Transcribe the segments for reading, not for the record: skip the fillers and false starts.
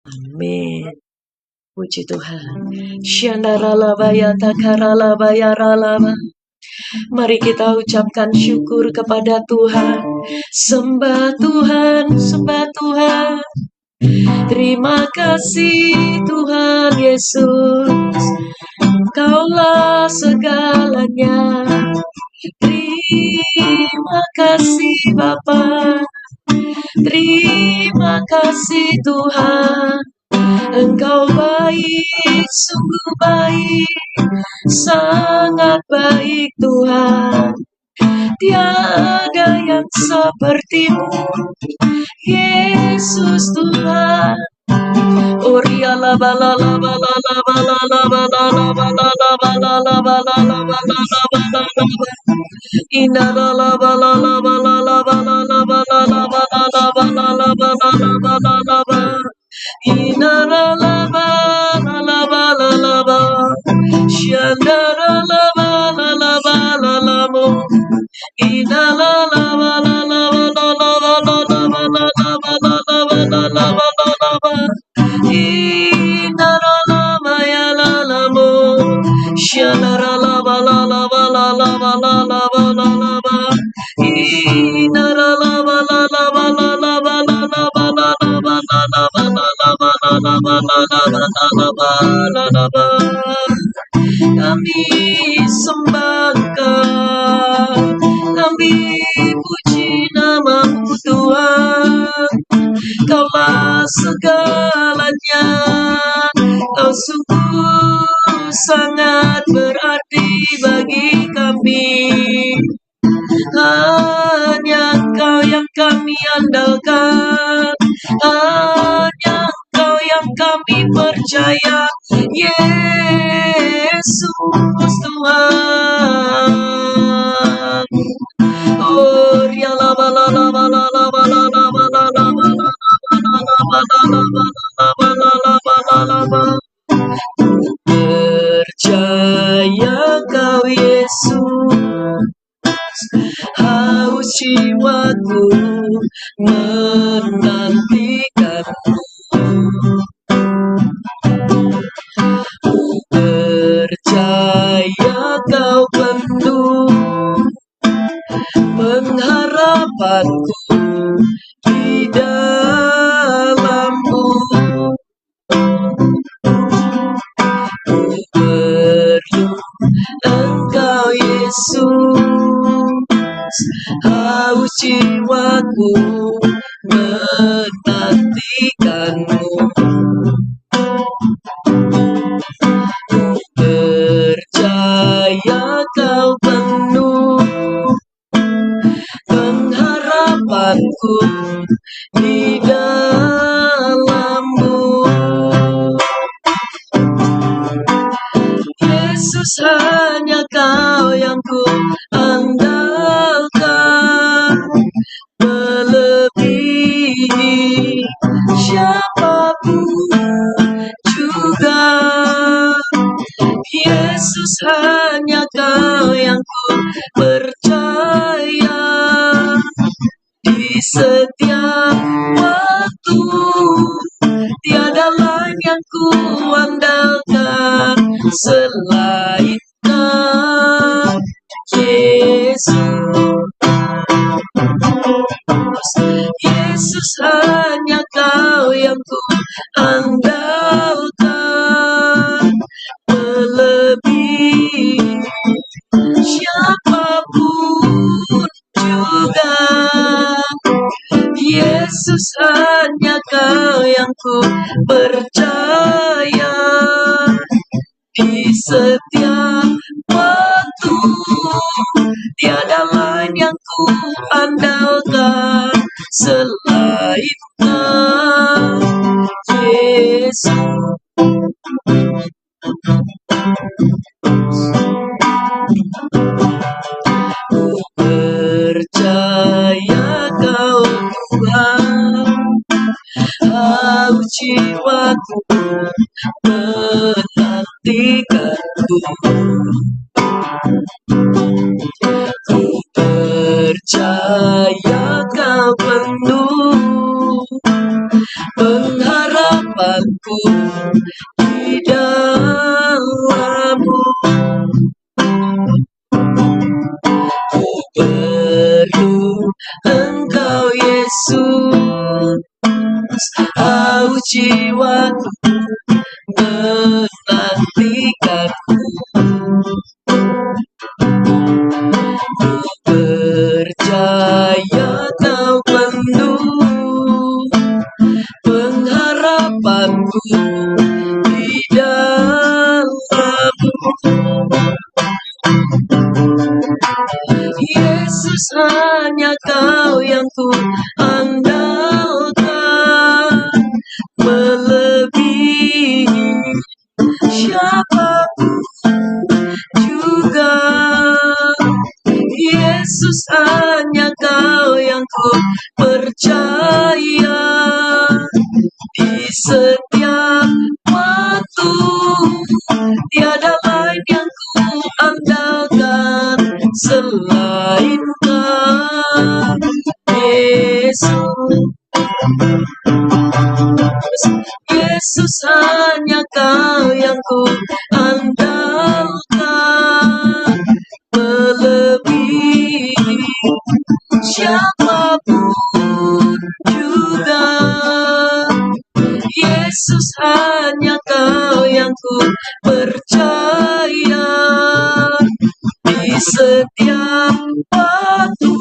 Amin. Puji Tuhan. Shandaralabaya takaralabaya ralaba. Mari kita ucapkan syukur kepada Tuhan. Sembah Tuhan, sembah Tuhan. Terima kasih Tuhan Yesus. Kaulah segalanya. Terima kasih Bapa. Terima kasih Tuhan. Engkau baik, sungguh baik, sangat baik Tuhan. Tiada yang sepertimu, Yesus Tuhan. Oria la ba la la ba la la ba la la ba la la ba la la ba la la ba la la ba la la ba la la ba. Ina la la ba la la ba la la ba la la ba la la ba la la ba la la ba la la ba la la ba. Ina la la ba la la ba la la ba. Shandara la ba la la ba la la mo. Ina la la ba la la ba la la ba la la ba la la ba la la ba la la ba la la ba. Ina la la ba ya la la mo. Shandara la ba la la ba la la ba la la ba la la ba. Ina la la ba la la ba la la ba la la ba la la ba la la ba la la ba la la ba la la ba la la ba la la ba. Kami sembah Engkau, kami puji nama-Mu Tuhan. Kaulah segalanya, Kau sungguh sangat berarti bagi kami. Hanya Engkau yang kami andalkan, hanya Engkau yang kami percaya, Yesus Tuhan. Oh, ya la ba la la ba la la ba la la ba la la ba la la ba la la ba la la ba la la ba la la ba. Percaya Kau Yesus, haus jiwaku menantikan-Mu. Percaya Kau penuh pengharapanku di dalam-Mu. Perlu Engkau Yesus, haus jiwaku menantikan-Mu. Percaya Kau penuh pengharapanku di dalam-Mu. Yesus, hanya Kau yang ku andalkan, melebihi siapapun juga. Yesus, hanya Kau yang ku percaya, di setiap waktu tiada lain yang ku andalkan selain Kau, Yesus. Yesus, hanya Kau yang ku andalkan, melebihi siapapun juga. Yesus, hanya Kau yang ku percaya, di setiap waktu tiada lain yang ku andalkan selain Kau, Yesus. Percaya Kau Tuhan, haus jiwaku menantikan-Mu. Ku percaya Kau penuh pengharapan harapanku di dalam-Mu. Ku perlu Engkau Yesus, haus jiwaku menantikanmu. Ku percaya Kau penuh pengharapanku di dalam-Mu. Yesus, hanya Kau yang ku andalkan, melebihi siapapun juga. Yesus, hanya Kau yang ku percaya di setiap waktu. Tiada lain yang ku andalkan selain Kau, Yesus. Yesus, hanya Kau yang ku andalkan, melebihi siapapun juga. Yesus, hanya Kau yang ku percaya di setiap waktu.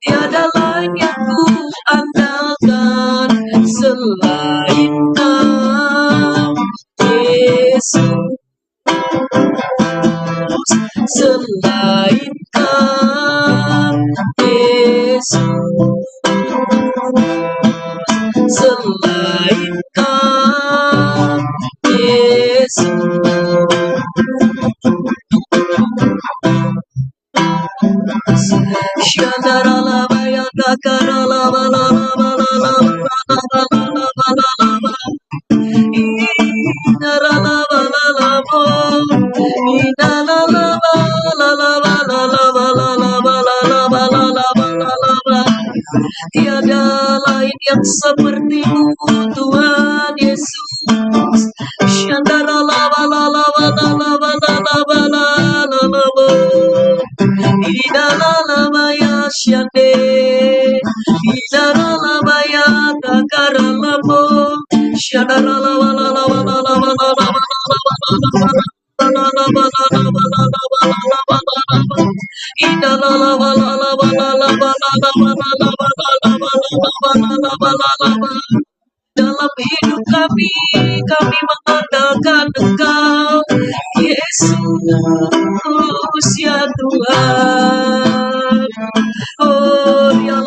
Tiada lain yang ku andalkan selain Kau, Yesus. Selain Kau, Yesus. Selain Kau, Yesus. Tiada lain yang seperti-Mu, Tuhan Yesus. Dalam hidup kami mengandalkan Engkau, Yesus ya Tuhan. Oh ya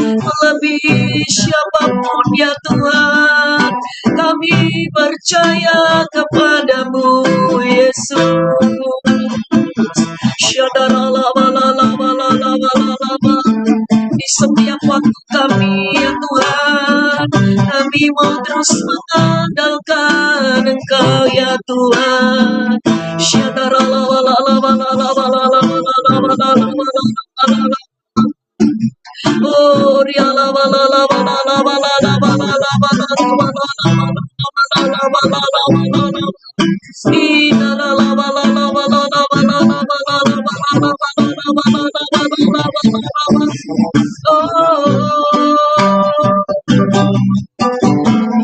melebihi siapapun ya Tuhan, kami percaya kepadamu Yesus. Di setiap waktu kami ya Tuhan, kami mau terus mengandalkan Engkau ya Tuhan.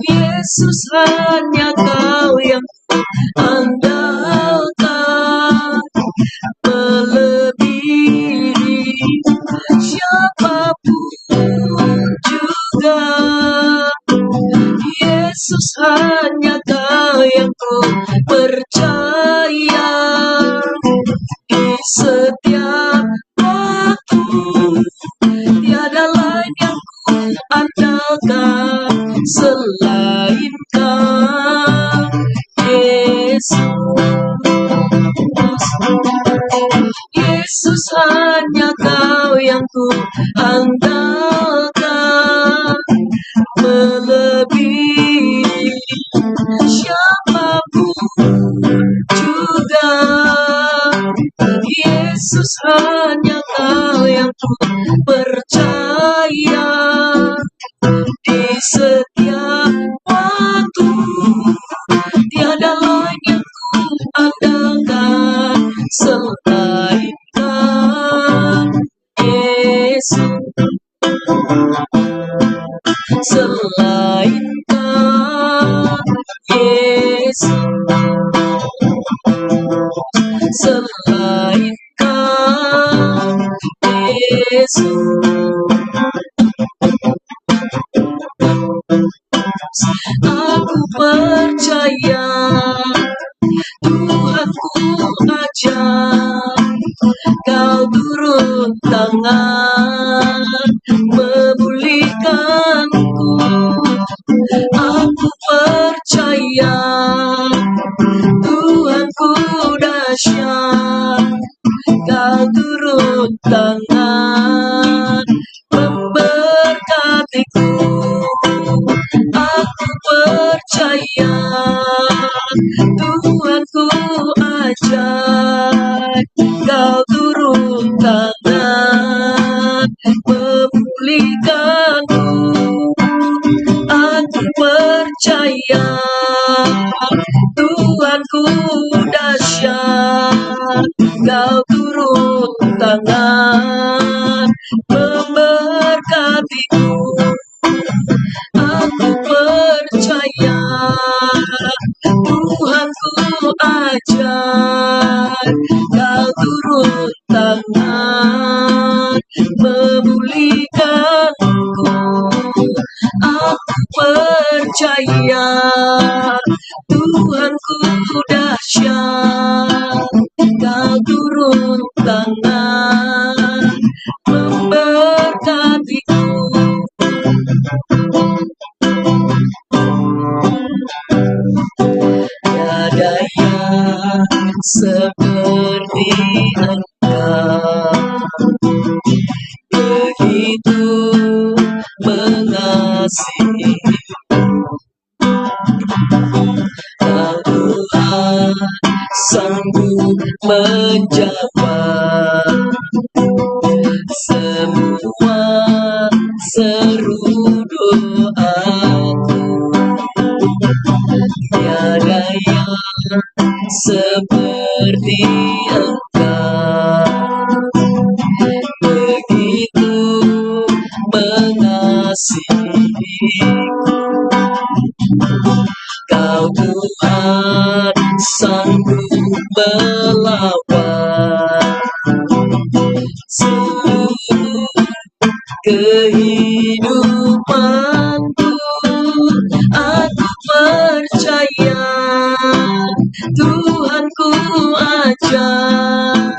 Yesus, hanya Kau yang andalkan, melebihi siapapun juga. Yesus, hanya Kau yang ku percaya di setiap waktu. Tiada lain yang ku andalkan selain Kau, Yesus. Yesus, hanya Kau yang ku andalkan, melebihi siapapun juga. Yesus, hanya Kau yang ku percaya selain Kau Yesus, selain Kau Yesus. Aku percaya Tuhanku aja, Kau turun tangan memulihkanku. Aku percaya Tuhanku dahsyat, Kau turun tangan memberkatiku. Aku percaya Tuhanku ajaib, Kau turun tangan memulihkanku. Aku percaya Tuhanku dahsyat, Kau turun tangan memberkatiku. Aku percaya Tuhanku ajaib, Kau turun tangan memulihkanku. Aku percaya Tuhanku dahsyat, Kau turun tangan memberkatiku. Tiada yang seperti Engkau, begitu mengasihi. Kau Tuhan sanggup menjawab semua seru doaku. Tiada yang seperti Engkau, begitu mengasihi. Kau Tuhan sanggup melawan seluruh kehidupanku. Aku percaya Tuhanku ajaib,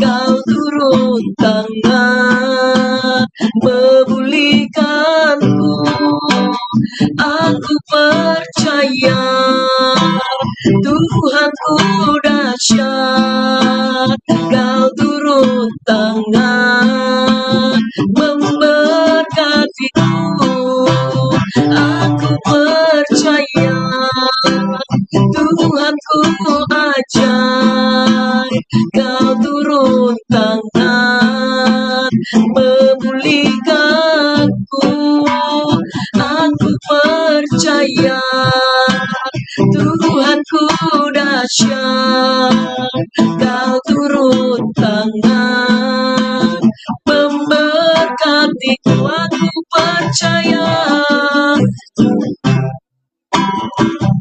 Kau turun tangan memulihkanku. Aku percaya Tuhanku dahsyat, Kau turun tangan memberkatiku. Aku percaya Tuhanku ajaib, Kau turun tangan memulihkanku. Aku percaya Tuhanku dahsyat, Kau turun tangan memberkatiku. Aku percaya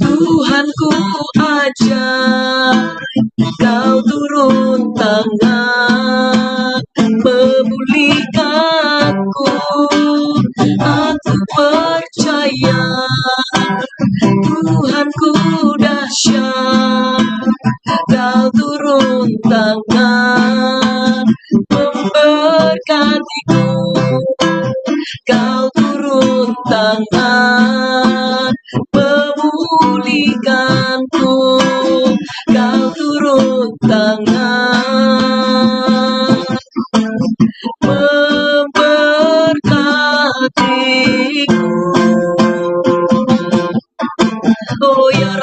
Tuhanku ajaib, Kau turun tangan memulihkanku. Aku percaya Tuhanku dahsyat, Kau turun tangan memberkatiku. Kau turun tangan memulihkanku. Kau turun tangan memberkatiku. Oh ya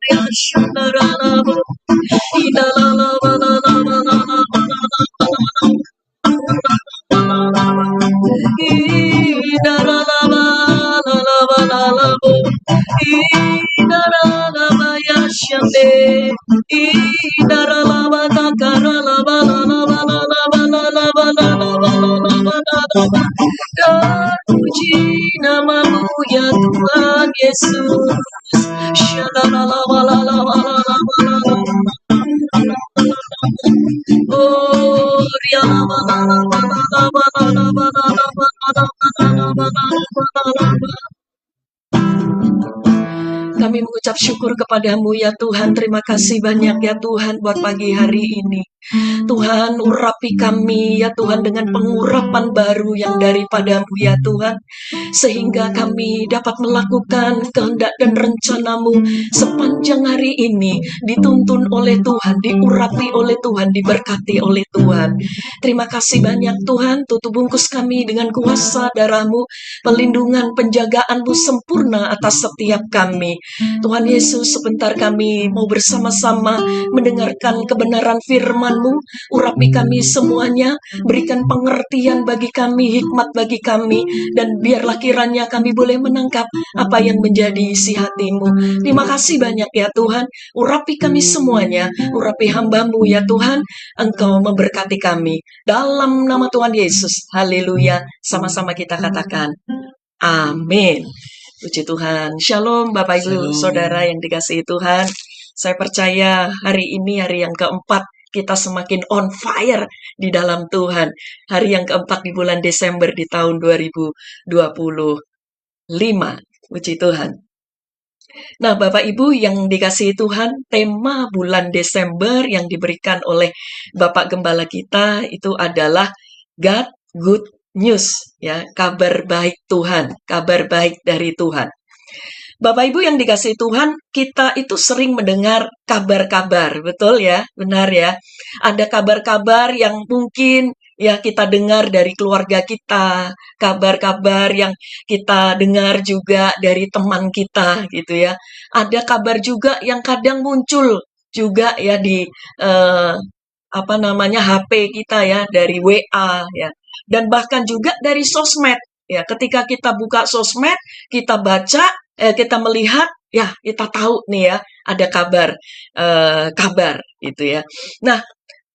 ya shandarana Terpuji namamu ya Tuhan Yesus. Oh, kami mengucap syukur kepadamu ya Tuhan. Terima kasih banyak ya Tuhan buat pagi hari ini. Tuhan, urapi kami ya Tuhan dengan pengurapan baru yang daripadamu ya Tuhan. Sehingga kami dapat melakukan kehendak dan rencanamu sepanjang hari ini. Dituntun oleh Tuhan, diurapi oleh Tuhan, diberkati oleh Tuhan. Terima kasih banyak Tuhan. Tutup bungkus kami dengan kuasa darah-Mu, pelindungan penjagaanmu sempurna atas setiap kami. Tuhan Yesus, sebentar kami mau bersama-sama mendengarkan kebenaran firman-Mu. Urapi kami semuanya, berikan pengertian bagi kami, hikmat bagi kami, dan biarlah kiranya kami boleh menangkap apa yang menjadi isi hati-Mu. Terima kasih banyak ya Tuhan. Urapi kami semuanya, urapi hamba-Mu ya Tuhan. Engkau memberkati kami. Dalam nama Tuhan Yesus, haleluya. Sama-sama kita katakan, amin. Puji Tuhan. Shalom Bapak Ibu Saudara yang dikasihi Tuhan. Saya percaya hari ini hari yang keempat kita semakin on fire di dalam Tuhan. Hari yang keempat di bulan Desember di tahun 2025. Puji Tuhan. Nah, Bapak Ibu yang dikasihi Tuhan, tema bulan Desember yang diberikan oleh Bapak Gembala kita itu adalah God Good News, ya, kabar baik Tuhan, kabar baik dari Tuhan. Bapak Ibu yang dikasihi Tuhan, kita itu sering mendengar kabar-kabar, betul ya? Benar ya? Ada kabar-kabar yang mungkin ya kita dengar dari keluarga kita, kabar-kabar yang kita dengar juga dari teman kita gitu ya. Ada kabar juga yang kadang muncul juga ya di HP kita ya, dari WA ya. Dan bahkan juga dari sosmed ya. Ketika kita buka sosmed, kita baca, kita melihat, ya kita tahu nih ya ada kabar gitu ya. Nah,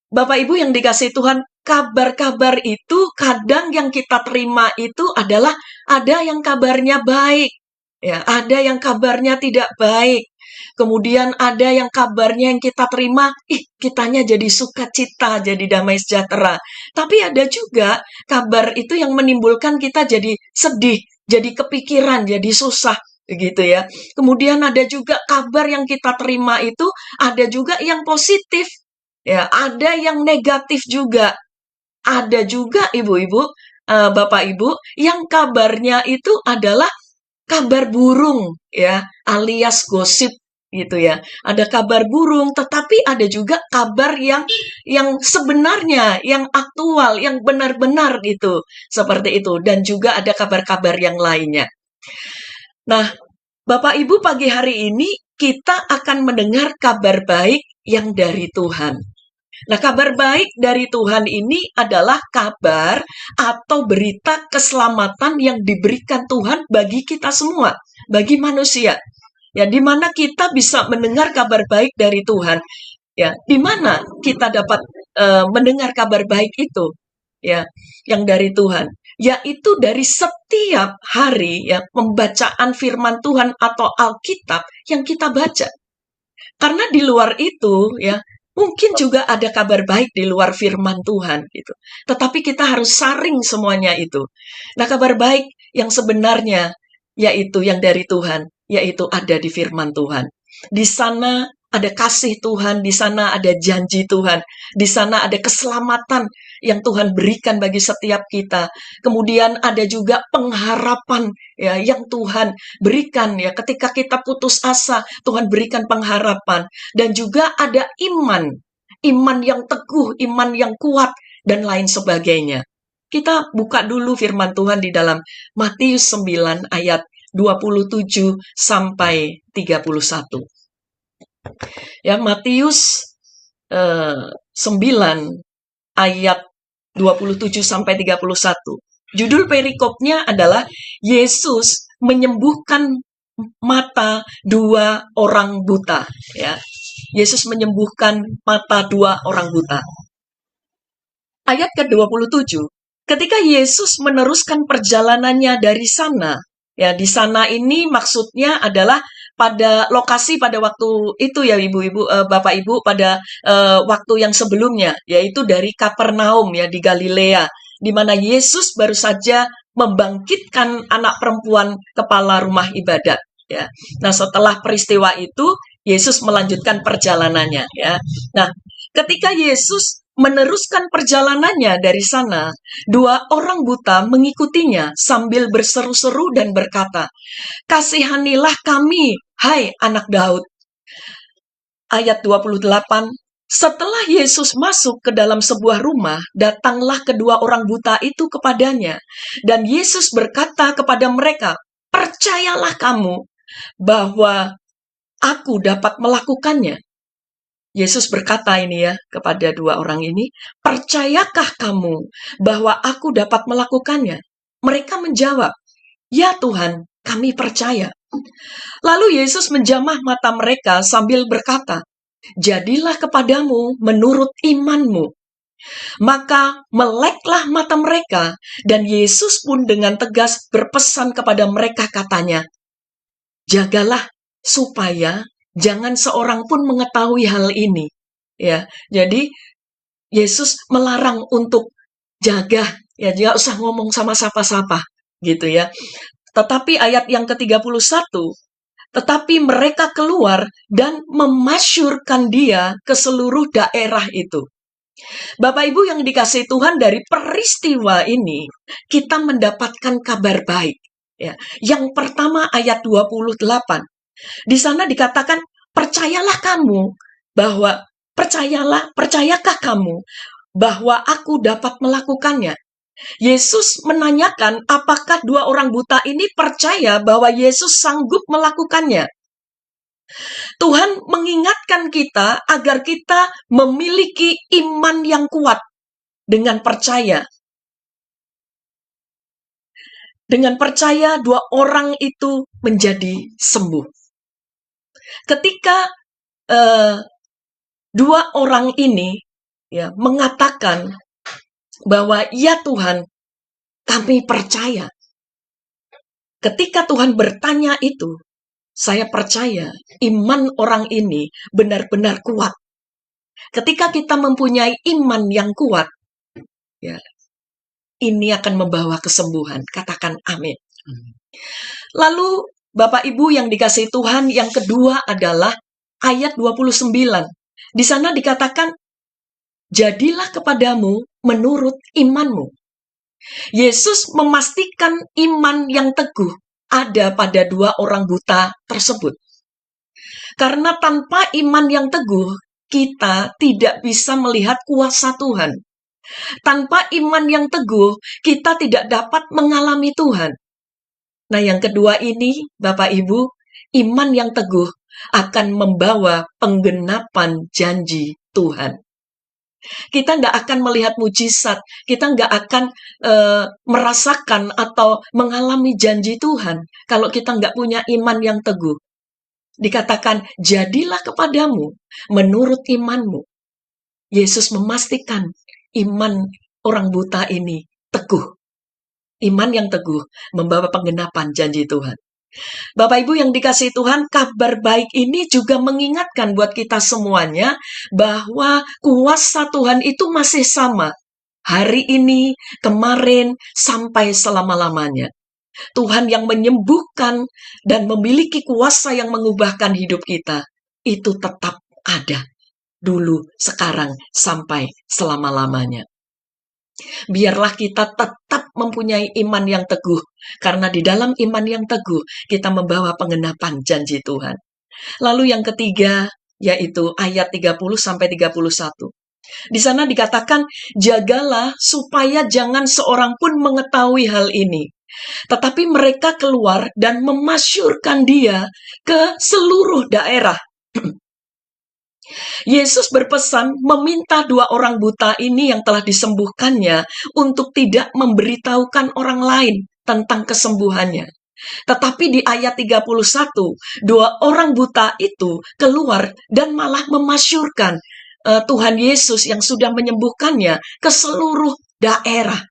Bapak Ibu yang dikasihi Tuhan, kabar-kabar itu kadang yang kita terima itu adalah ada yang kabarnya baik, ya, ada yang kabarnya tidak baik. Kemudian ada yang kabarnya yang kita terima, kitanya jadi sukacita, jadi damai sejahtera. Tapi ada juga kabar itu yang menimbulkan kita jadi sedih, jadi kepikiran, jadi susah, begitu ya. Kemudian ada juga kabar yang kita terima itu ada juga yang positif, ya, ada yang negatif juga. Ada juga ibu-ibu, Bapak Ibu, yang kabarnya itu adalah kabar burung, ya, alias gosip gitu ya. Ada kabar burung, tetapi ada juga kabar yang sebenarnya, yang aktual, yang benar-benar gitu. Seperti itu. Dan juga ada kabar-kabar yang lainnya. Nah, Bapak Ibu, pagi hari ini kita akan mendengar kabar baik yang dari Tuhan. Nah, kabar baik dari Tuhan ini adalah kabar atau berita keselamatan yang diberikan Tuhan bagi kita semua, bagi manusia. Ya, di mana kita bisa mendengar kabar baik dari Tuhan. Ya, di mana kita dapat mendengar kabar baik itu, ya, yang dari Tuhan, yaitu dari setiap hari ya pembacaan firman Tuhan atau Alkitab yang kita baca. Karena di luar itu ya mungkin juga ada kabar baik di luar firman Tuhan gitu. Tetapi kita harus saring semuanya itu. Nah, kabar baik yang sebenarnya yaitu yang dari Tuhan, yaitu ada di firman Tuhan. Di sana ada kasih Tuhan, di sana ada janji Tuhan, di sana ada keselamatan yang Tuhan berikan bagi setiap kita. Kemudian ada juga pengharapan ya yang Tuhan berikan ya ketika kita putus asa, Tuhan berikan pengharapan. Dan juga ada iman yang teguh, iman yang kuat dan lain sebagainya. Kita buka dulu firman Tuhan di dalam Matius 9 ayat 27 sampai 31. Ya, Matius 9 ayat 27 sampai 31. Judul perikopnya adalah Yesus menyembuhkan mata dua orang buta, ya. Yesus menyembuhkan mata dua orang buta. Ayat ke-27, Ketika Yesus meneruskan perjalanannya dari sana, ya di sana ini maksudnya adalah pada lokasi pada waktu itu ya ibu-ibu, bapak ibu, pada waktu yang sebelumnya, yaitu dari Kapernaum ya di Galilea, di mana Yesus baru saja membangkitkan anak perempuan kepala rumah ibadat. Ya, nah setelah peristiwa itu Yesus melanjutkan perjalanannya. Ya, nah ketika Yesus meneruskan perjalanannya dari sana, dua orang buta mengikutinya sambil berseru-seru dan berkata, "Kasihanilah kami, hai anak Daud." Ayat 28, setelah Yesus masuk ke dalam sebuah rumah, datanglah kedua orang buta itu kepadanya. Dan Yesus berkata kepada mereka, "Percayalah kamu bahwa aku dapat melakukannya." Yesus berkata ini ya kepada dua orang ini, "Percayakah kamu bahwa aku dapat melakukannya?" Mereka menjawab, "Ya Tuhan, kami percaya." Lalu Yesus menjamah mata mereka sambil berkata, "Jadilah kepadamu menurut imanmu." Maka meleklah mata mereka, dan Yesus pun dengan tegas berpesan kepada mereka katanya, "Jagalah supaya jangan seorang pun mengetahui hal ini." Ya, jadi Yesus melarang untuk jaga, ya jangan usah ngomong sama siapa-siapa, gitu ya. Tetapi ayat yang ke-31, tetapi mereka keluar dan memasyurkan dia ke seluruh daerah itu. Bapak Ibu yang dikasihi Tuhan, dari peristiwa ini kita mendapatkan kabar baik. Ya. Yang pertama ayat 28. Di sana dikatakan, percayakah kamu bahwa aku dapat melakukannya? Yesus menanyakan apakah dua orang buta ini percaya bahwa Yesus sanggup melakukannya. Tuhan mengingatkan kita agar kita memiliki iman yang kuat dengan percaya. Dengan percaya dua orang itu menjadi sembuh. Ketika dua orang ini ya mengatakan bahwa ya Tuhan, kami percaya. Ketika Tuhan bertanya itu, saya percaya iman orang ini benar-benar kuat. Ketika kita mempunyai iman yang kuat, ya, ini akan membawa kesembuhan. Katakan amin. Lalu Bapak Ibu yang dikasihi Tuhan, yang kedua adalah ayat 29. Di sana dikatakan, jadilah kepadamu menurut imanmu. Yesus memastikan iman yang teguh ada pada dua orang buta tersebut. Karena tanpa iman yang teguh, kita tidak bisa melihat kuasa Tuhan. Tanpa iman yang teguh, kita tidak dapat mengalami Tuhan. Nah, yang kedua ini, Bapak Ibu, iman yang teguh akan membawa penggenapan janji Tuhan. Kita nggak akan melihat mujizat, kita nggak akan merasakan atau mengalami janji Tuhan kalau kita nggak punya iman yang teguh. Dikatakan, jadilah kepadamu menurut imanmu. Yesus memastikan iman orang buta ini teguh. Iman yang teguh membawa penggenapan janji Tuhan. Bapak Ibu yang dikasihi Tuhan, kabar baik ini juga mengingatkan buat kita semuanya bahwa kuasa Tuhan itu masih sama. Hari ini, kemarin, sampai selama-lamanya. Tuhan yang menyembuhkan dan memiliki kuasa yang mengubahkan hidup kita, itu tetap ada. Dulu, sekarang, sampai selama-lamanya. Biarlah kita tetap mempunyai iman yang teguh. Karena di dalam iman yang teguh, kita membawa penggenapan janji Tuhan. Lalu yang ketiga, yaitu ayat 30-31. Di sana dikatakan, jagalah supaya jangan seorang pun mengetahui hal ini. Tetapi mereka keluar dan memasyurkan dia ke seluruh daerah. Yesus berpesan meminta dua orang buta ini yang telah disembuhkannya untuk tidak memberitahukan orang lain tentang kesembuhannya. Tetapi di ayat 31, dua orang buta itu keluar dan malah memasyurkan Tuhan Yesus yang sudah menyembuhkannya ke seluruh daerah.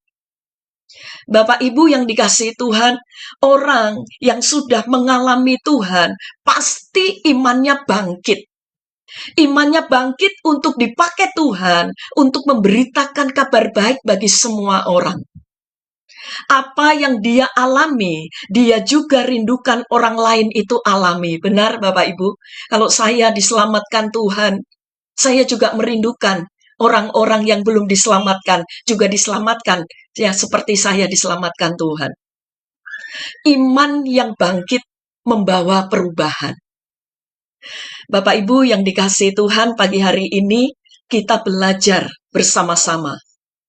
Bapak Ibu yang dikasihi Tuhan, orang yang sudah mengalami Tuhan, pasti imannya bangkit. Imannya bangkit untuk dipakai Tuhan, untuk memberitakan kabar baik bagi semua orang. Apa yang dia alami, dia juga rindukan orang lain itu alami. Benar Bapak Ibu? Kalau saya diselamatkan Tuhan, saya juga merindukan orang-orang yang belum diselamatkan, juga diselamatkan. Ya, seperti saya diselamatkan Tuhan. Iman yang bangkit membawa perubahan. Bapak Ibu yang dikasihi Tuhan, pagi hari ini kita belajar bersama-sama.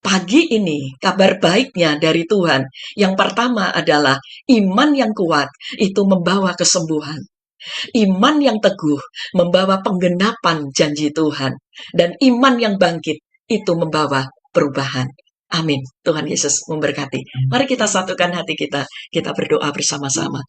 Pagi ini, kabar baiknya dari Tuhan. Yang pertama adalah iman yang kuat itu membawa kesembuhan. Iman yang teguh membawa penggenapan janji Tuhan. Dan iman yang bangkit itu membawa perubahan. Amin. Tuhan Yesus memberkati. Mari kita satukan hati kita. Kita berdoa bersama-sama.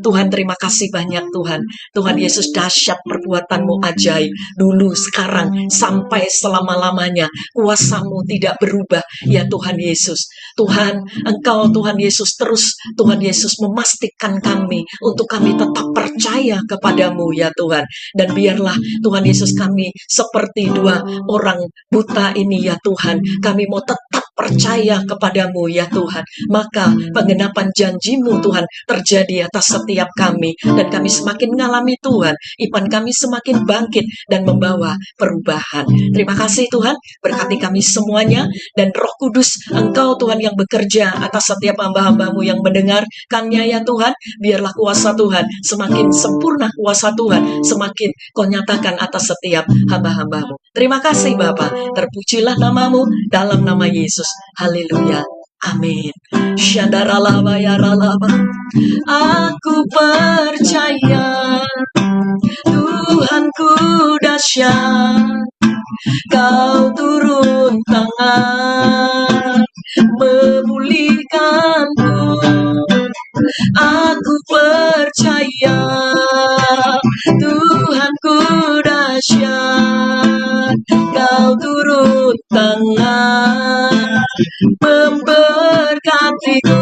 Tuhan, terima kasih banyak Tuhan. Tuhan Yesus, dahsyat perbuatan-Mu ajaib. Dulu, sekarang, sampai selama-lamanya. Kuasa-Mu tidak berubah. Ya Tuhan Yesus. Tuhan, Engkau Tuhan Yesus terus Tuhan Yesus memastikan kami untuk kami tetap percaya kepadamu ya Tuhan. Dan biarlah Tuhan Yesus kami seperti dua orang buta ini ya Tuhan. Kami mau tetap percaya kepadamu ya Tuhan. Maka penggenapan janjimu Tuhan terjadi atas setiap kami. Dan kami semakin mengalami Tuhan. Iman kami semakin bangkit dan membawa perubahan. Terima kasih Tuhan. Berkati kami semuanya. Dan Roh Kudus Engkau Tuhan yang bekerja atas setiap hamba-hambamu yang mendengarkannya ya Tuhan. Biarlah kuasa Tuhan semakin sempurna, kuasa Tuhan semakin kau nyatakan atas setiap hamba-hambamu. Terima kasih Bapa. Terpujilah namamu dalam nama Yesus. Haleluya. Amin. Syadaralaba ya ralaba. Aku percaya Tuhanku dahsyat. Kau turun tangan memulihkanku. Aku percaya Tuhanku dahsyat. Kau turun tangan memberkatiku.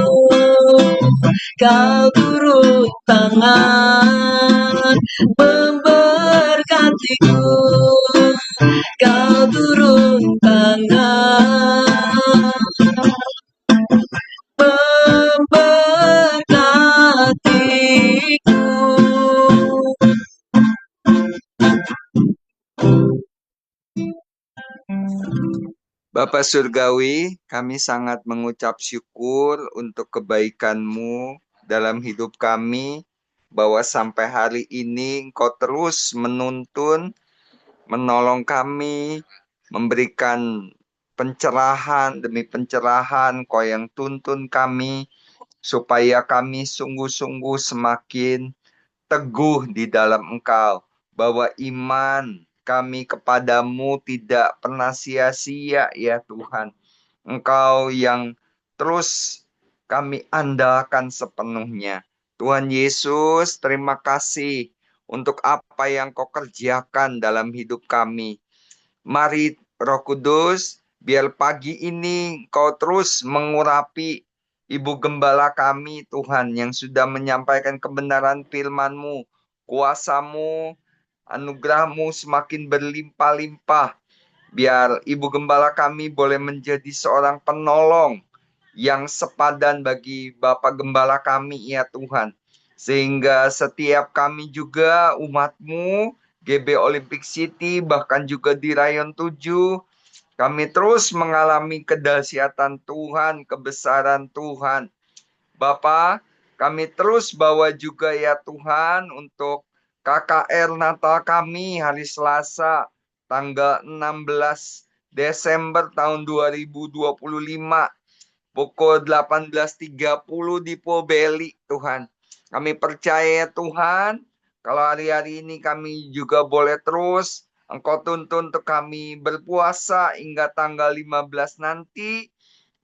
Kau turun tangan memberkatiku. Kau turun tangan memberkatiku. Bapa Surgawi, kami sangat mengucap syukur untuk kebaikan-Mu dalam hidup kami, bahwa sampai hari ini Engkau terus menuntun, menolong kami, memberikan pencerahan demi pencerahan. Engkau yang tuntun kami, supaya kami sungguh-sungguh semakin teguh di dalam Engkau, bahwa iman kami kepadamu tidak pernah sia-sia ya Tuhan. Engkau yang terus kami andalkan sepenuhnya. Tuhan Yesus, terima kasih untuk apa yang Kau kerjakan dalam hidup kami. Mari Roh Kudus, biar pagi ini Kau terus mengurapi Ibu Gembala kami Tuhan, yang sudah menyampaikan kebenaran firman-Mu. Kuasa-Mu, anugerah-Mu semakin berlimpah-limpah. Biar Ibu Gembala kami boleh menjadi seorang penolong yang sepadan bagi Bapak Gembala kami ya Tuhan. Sehingga setiap kami juga umat-Mu, GB Olympic City, bahkan juga di Rayon 7, kami terus mengalami kedahsyatan Tuhan, kebesaran Tuhan. Bapa, kami terus bawa juga ya Tuhan untuk KKR Natal kami hari Selasa tanggal 16 Desember tahun 2025 pukul 18.30 di Pobeli Tuhan. Kami percaya Tuhan, kalau hari-hari ini kami juga boleh terus Engkau tuntun untuk kami berpuasa hingga tanggal 15 nanti.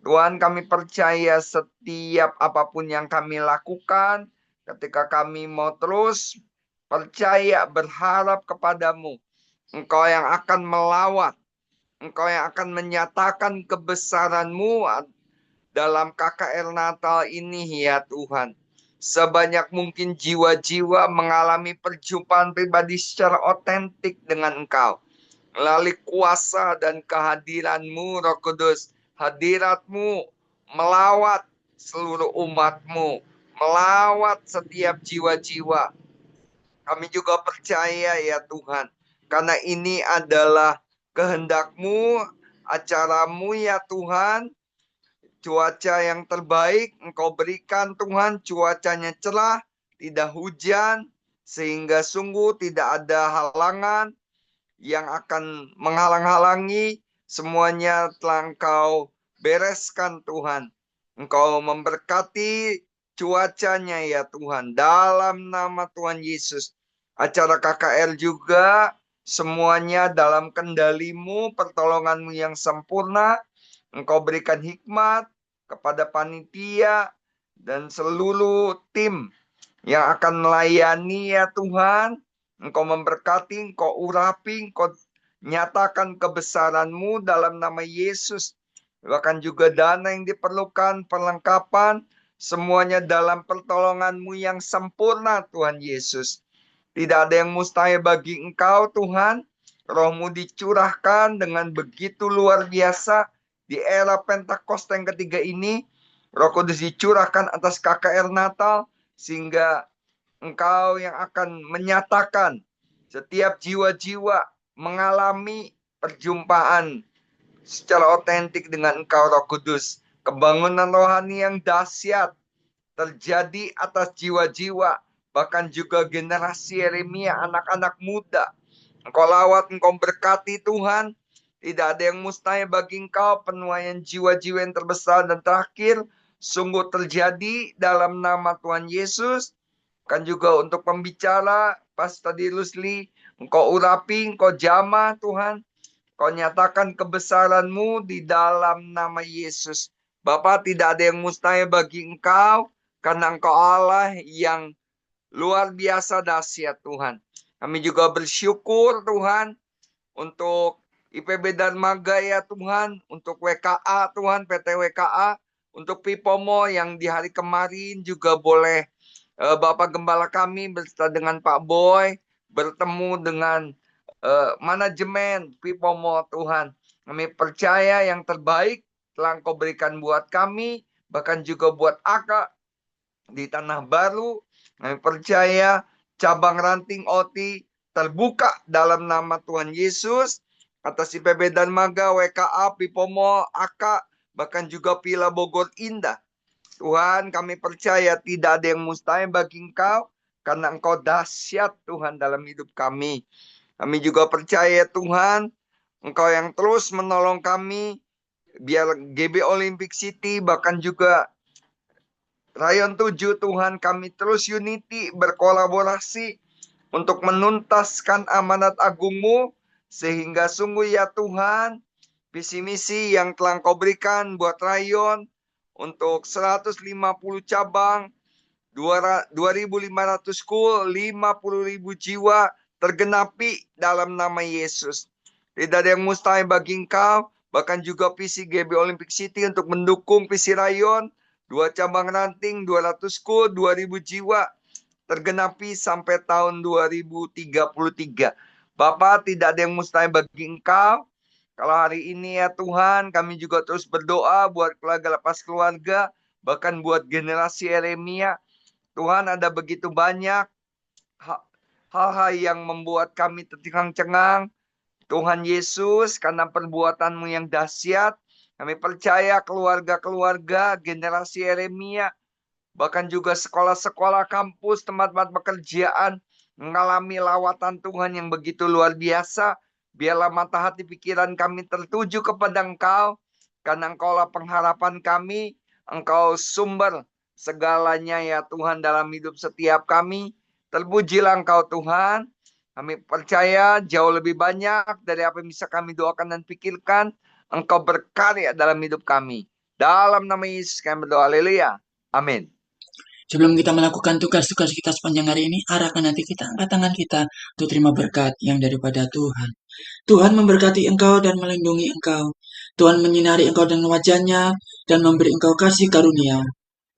Tuhan, kami percaya setiap apapun yang kami lakukan, ketika kami mau terus percaya, berharap kepadamu, Engkau yang akan melawat, Engkau yang akan menyatakan kebesaran-Mu dalam KKR Natal ini ya Tuhan. Sebanyak mungkin jiwa-jiwa mengalami perjumpaan pribadi secara otentik dengan Engkau. Melalui kuasa dan kehadiran-Mu, Roh Kudus. Hadirat-Mu melawat seluruh umat-Mu. Melawat setiap jiwa-jiwa. Kami juga percaya ya Tuhan. Karena ini adalah kehendak-Mu, acara-Mu ya Tuhan. Cuaca yang terbaik Engkau berikan Tuhan. Cuacanya cerah, tidak hujan. Sehingga sungguh tidak ada halangan yang akan menghalang-halangi. Semuanya telah Engkau bereskan Tuhan. Engkau memberkati cuacanya ya Tuhan. Dalam nama Tuhan Yesus. Acara KKR juga semuanya dalam kendali-Mu, pertolongan-Mu yang sempurna. Engkau berikan hikmat kepada panitia dan seluruh tim yang akan melayani ya Tuhan. Engkau memberkati, Engkau urapi, Engkau nyatakan kebesaran-Mu dalam nama Yesus. Bahkan juga dana yang diperlukan, perlengkapan, semuanya dalam pertolongan-Mu yang sempurna Tuhan Yesus. Tidak ada yang mustahil bagi Engkau Tuhan. Roh-Mu dicurahkan dengan begitu luar biasa di era Pentakosta yang ketiga ini. Roh Kudus dicurahkan atas KKR Natal sehingga Engkau yang akan menyatakan setiap jiwa-jiwa mengalami perjumpaan secara otentik dengan Engkau Roh Kudus. Kebangunan rohani yang dahsyat terjadi atas jiwa-jiwa, bahkan juga generasi Yeremia, anak-anak muda. Engkau lawat, Engkau berkati Tuhan. Tidak ada yang mustahil bagi Engkau. Penuaian jiwa-jiwa yang terbesar dan terakhir sungguh terjadi dalam nama Tuhan Yesus. Kan juga untuk pembicara, pas tadi Rusli, Engkau urapi, Engkau jamah Tuhan. Engkau nyatakan kebesaran-Mu di dalam nama Yesus. Bapa, tidak ada yang mustahil bagi Engkau, karena Engkau Allah yang luar biasa dahsyat Tuhan. Kami juga bersyukur Tuhan untuk IPB Darmaga ya Tuhan, untuk WKA Tuhan, PT WKA, untuk Pipomo yang di hari kemarin juga boleh Bapak Gembala kami beserta dengan Pak Boy bertemu dengan manajemen Pipomo Tuhan. Kami percaya yang terbaik telah Engkau berikan buat kami, bahkan juga buat AKA di Tanah Baru. Kami percaya cabang ranting OTI terbuka dalam nama Tuhan Yesus. Atas IPB Darmaga, WKA, Pipomo, AKA, bahkan juga Pila Bogor Indah. Tuhan, kami percaya tidak ada yang mustahil bagi Engkau, karena Engkau dahsyat Tuhan dalam hidup kami. Kami juga percaya Tuhan, Engkau yang terus menolong kami, biar GB Olympic City, bahkan juga Rayon 7 Tuhan, kami terus unity, berkolaborasi untuk menuntaskan amanat agung-Mu, sehingga sungguh ya Tuhan, visi misi yang telah Engkau berikan buat Rayon, untuk 150 cabang, 2.500 school, 50.000 jiwa tergenapi dalam nama Yesus. Tidak ada yang mustahil bagi Engkau, bahkan juga visi GB Olympic City untuk mendukung visi Rayon, 2 cabang ranting, 200 school, 2.000 jiwa tergenapi sampai tahun 2033. Bapak, tidak ada yang mustahil bagi Engkau. Kalau hari ini ya Tuhan, kami juga terus berdoa buat keluarga lepas keluarga, bahkan buat generasi Yeremia. Tuhan, ada begitu banyak hal-hal yang membuat kami tercengang-cengang. Tuhan Yesus, karena perbuatan-Mu yang dahsyat, kami percaya keluarga-keluarga, generasi Yeremia, bahkan juga sekolah-sekolah, kampus, tempat-tempat pekerjaan, mengalami lawatan Tuhan yang begitu luar biasa. Biarlah mata hati pikiran kami tertuju kepada Engkau, karena Engkaulah pengharapan kami, Engkau sumber segalanya ya Tuhan dalam hidup setiap kami. Terpujilah Engkau Tuhan. Kami percaya jauh lebih banyak dari apa yang bisa kami doakan dan pikirkan. Engkau berkarya dalam hidup kami. Dalam nama Yesus kami berdoa. Haleluya. Amin. Sebelum kita melakukan tugas-tugas kita sepanjang hari ini, arahkan nanti kita, angkat tangan kita untuk terima berkat yang daripada Tuhan. Tuhan memberkati engkau dan melindungi engkau. Tuhan menyinari engkau dengan wajah-Nya dan memberi engkau kasih karunia.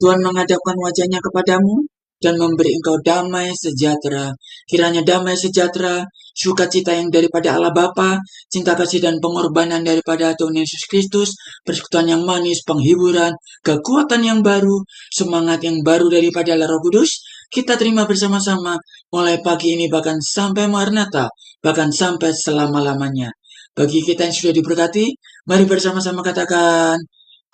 Tuhan menghadapkan wajah-Nya kepadamu dan memberi engkau damai sejahtera. Kiranya damai sejahtera, sukacita yang daripada Allah Bapa, cinta kasih dan pengorbanan daripada Tuhan Yesus Kristus, persekutuan yang manis, penghiburan, kekuatan yang baru, semangat yang baru daripada Allah Roh Kudus, kita terima bersama-sama mulai pagi ini bahkan sampai Maranatha, bahkan sampai selama-lamanya. Bagi kita yang sudah diberkati, mari bersama-sama katakan,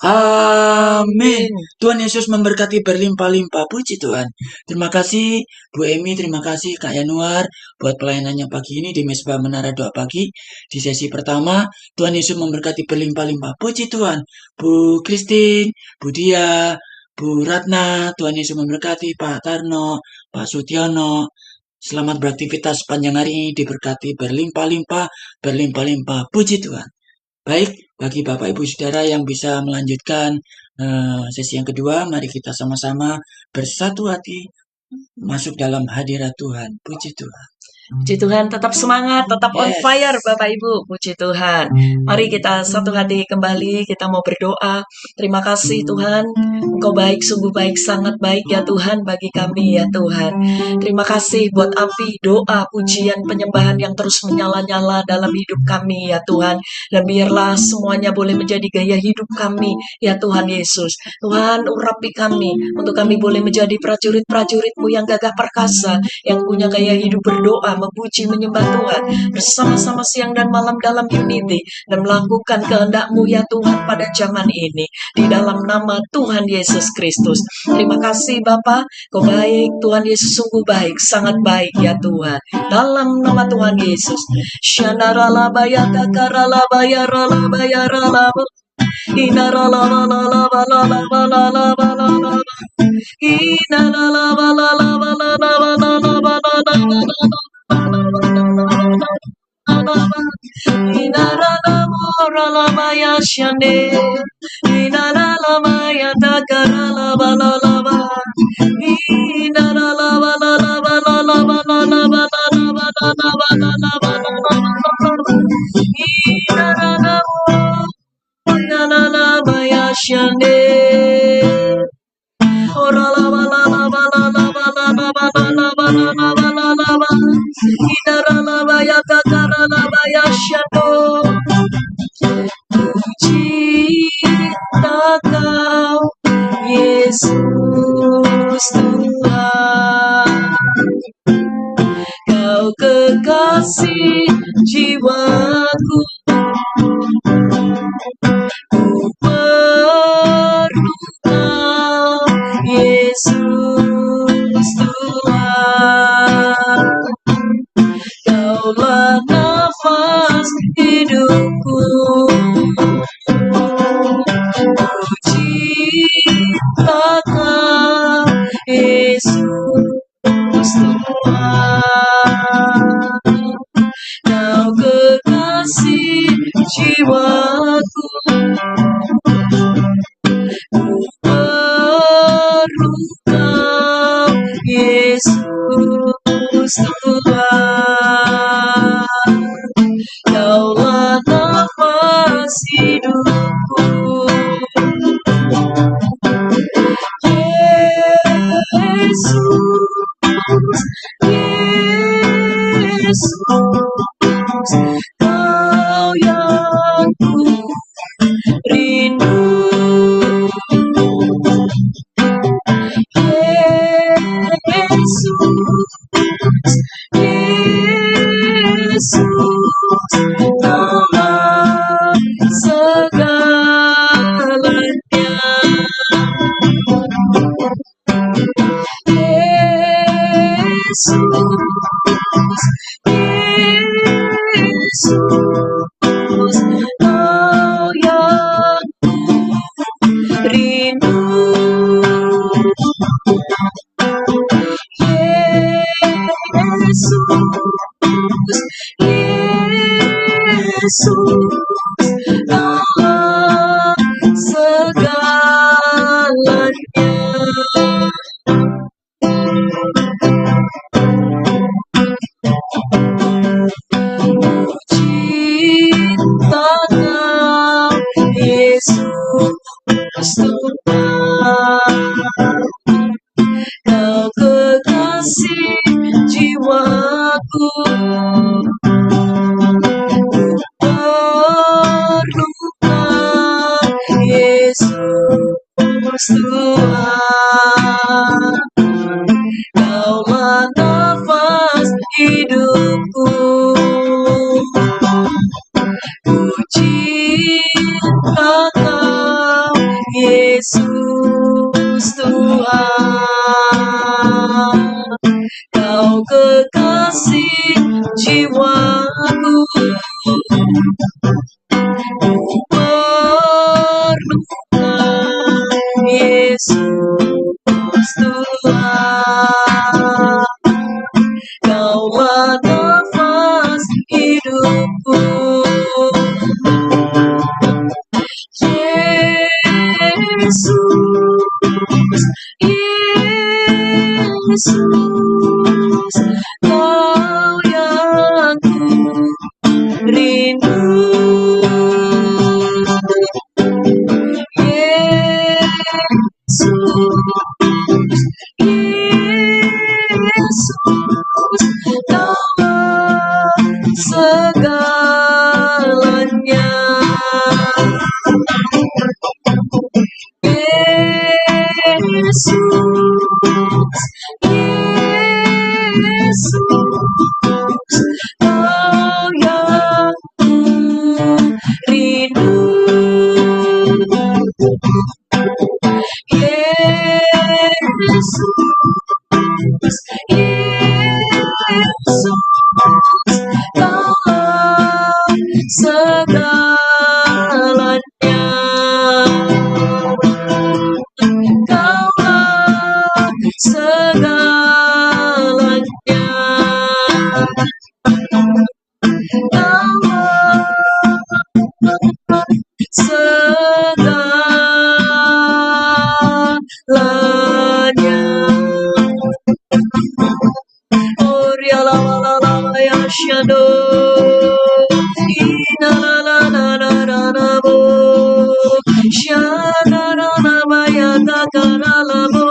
amin. Tuhan Yesus memberkati berlimpah-limpah. Puji Tuhan. Terima kasih Bu Emi, terima kasih Kak Yanuar buat pelayanannya pagi ini di Mesbah Menara Doa Pagi. Di sesi pertama, Tuhan Yesus memberkati berlimpah-limpah. Puji Tuhan. Bu Christine, Bu Dia, Bu Ratna, Tuhan Yesus memberkati. Pak Tarno, Pak Sutiono. Selamat beraktivitas sepanjang hari ini, diberkati berlimpah-limpah, berlimpah-limpah. Puji Tuhan. Baik, bagi Bapak Ibu Saudara yang bisa melanjutkan sesi yang kedua, mari kita sama-sama bersatu hati masuk dalam hadirat Tuhan. Puji Tuhan. Puji Tuhan, tetap semangat, tetap on fire Bapak Ibu. Puji Tuhan. Mari kita satu hati kembali, kita mau berdoa. Terima kasih Tuhan, Engkau baik, sungguh baik, sangat baik ya Tuhan bagi kami ya Tuhan. Terima kasih buat api, doa, pujian, penyembahan yang terus menyala-nyala dalam hidup kami ya Tuhan. Dan biarlah semuanya boleh menjadi gaya hidup kami ya Tuhan Yesus. Tuhan urapi kami, untuk kami boleh menjadi prajurit-prajurit-Mu yang gagah perkasa, yang punya gaya hidup berdoa, memuji, menyembah Tuhan, bersama-sama siang dan malam dalam unity, dan melakukan kehendak-Mu ya Tuhan pada zaman ini, di dalam nama Tuhan Yesus Kristus. Terima kasih Bapa, Kau baik, Tuhan Yesus sungguh baik, sangat baik ya Tuhan, dalam nama Tuhan Yesus. Puji Kau Yesus Tuhan, Kau kekasih jiwaku, ku perlu Kau Yesus Tuhan, Kaulah nafas hidupku. Puji Kau Yesus Tuhan, Kau kekasih jiwaku, ku perlu Kau Yesus Tuhan, Kaulah nafas hidupku. Yesus, Kau yang ku rindu. Yesus, tolong segalanya. Yesus, Kau yang rindu. Yesus, tolong segalanya. Puji Kau Kaulah nafas hidupku, ku cinta Kau, Yesus Tuhan. Kau kekasih jiwaku, perlukan Yesus Tuhan. Kaulah nafas hidupku, Yesus, Yesus, Kau yang ku rindu. Yesus, Kaulah segalanya. Yesus, Kau yang ku rindu. Yesus, Yesus, Kaulah segalanya. Kaulah segalanya. Kaulah segalanya. Oria la la la la ya shado, ina la la la la la bo, shana la la ba ya ta ka la la bo,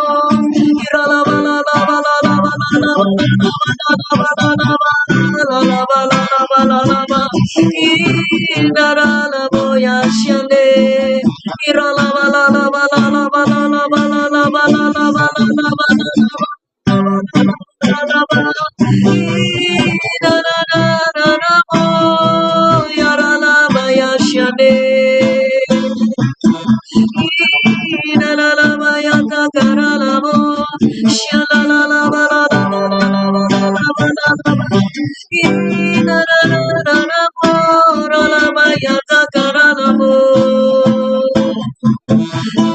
ira la ba la la ba la la ba la la ba la la ba la la ba la la ba, ina la la bo ya shande, ira la ba la la ba la la ba la la ba la la ba la la ba la la ba la la ba.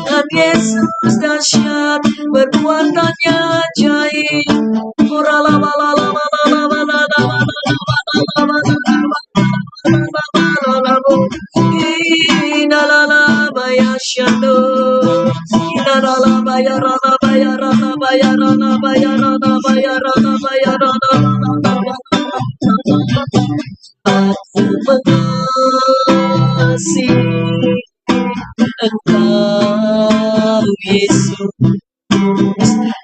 Dan Yesus dahsyat, perbuatannya ajaib. Aku mengasihi Engkau, Yesus,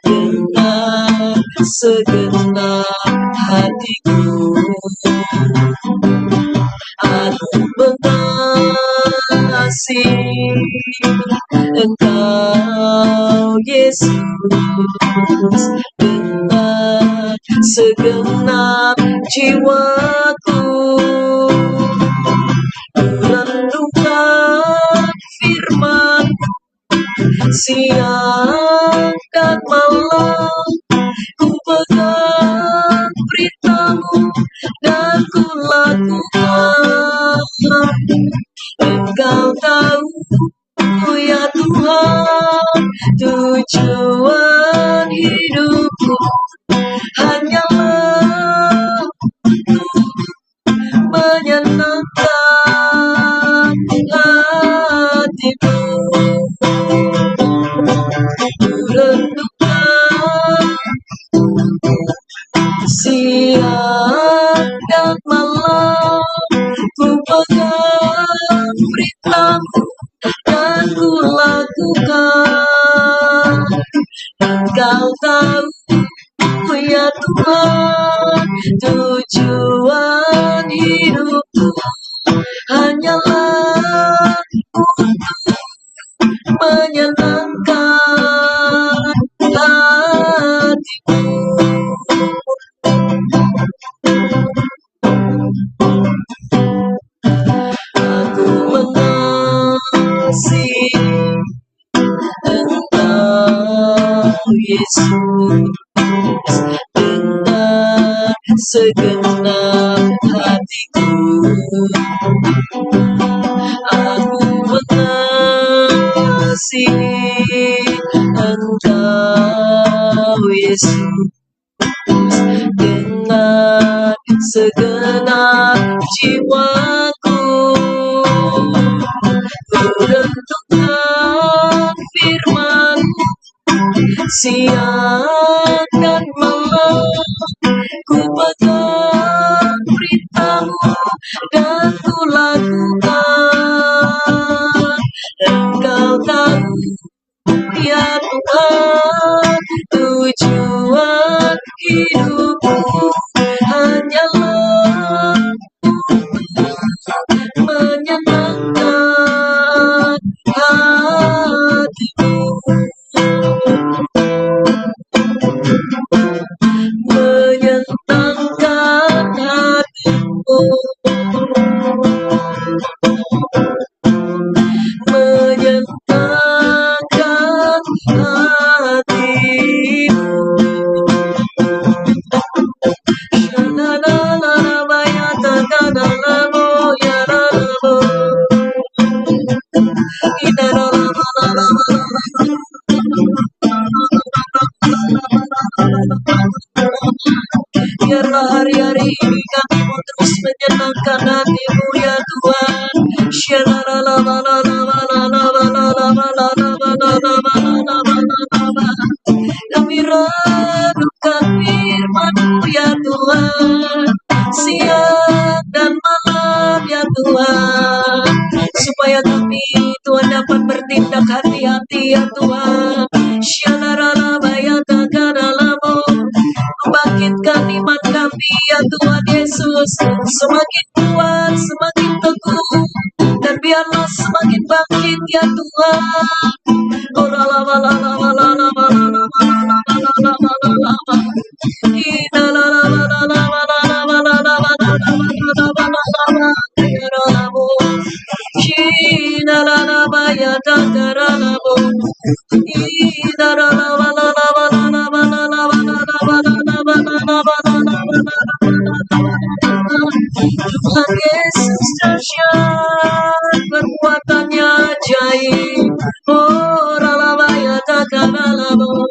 dengan segenap hatiku. Aku mengasihi Engkau, Yesus, dengan segenap jiwaku. Renungkan firman siang dan malam, ku pegang beritamu dan ku lakukan. Engkau tahu, ya Tuhan, tujuan hidupku hanyalah menyenangkan hatimu. Renungkan siang dan malam, ku pegang beritamu dan ku lakukan. Engkau tahu, ya Tuhan, tujuan hidupku hanyalah untuk menyenangkan Yesus, dengan segenap hatiku aku mengasihi Engkau Yesus, dengan segenap jiwaku ku renungkan firman siang dan malam, ku pegang perintahmu dan ku lakukan. Engkau tahu ya Tuhan, tujuan hidupku hanyalah menyenangkan hatimu, menyenangkan hatimu, menyenangkan hatimu. Biarlah hari-hari ini kami mau terus menyenangkan hatimu ya Tuhan. Kami renungkan firman-Mu ya Tuhan, siang dan malam ya Tuhan, supaya kami Tuhan dapat bertindak hati-hati ya Tuhan. Membangkitkan iman kami ya Tuhan Yesus, semakin kuat, semakin teguh, dan biarlah semakin bangkit ya Tuhan. Tuhan Yesus dahsyat, perbuatannya ajaib. Oh, ralabaya takaralabo.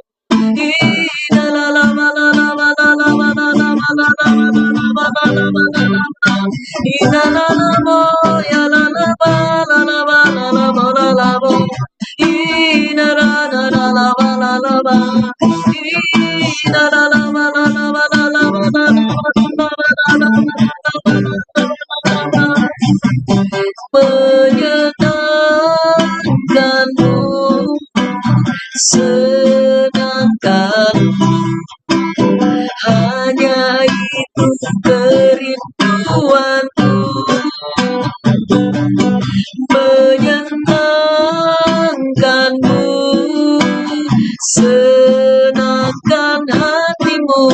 Menyenangkanmu, senangkanmu, hanya itu kerinduanku. Menyenangkanmu, senangkan hatimu,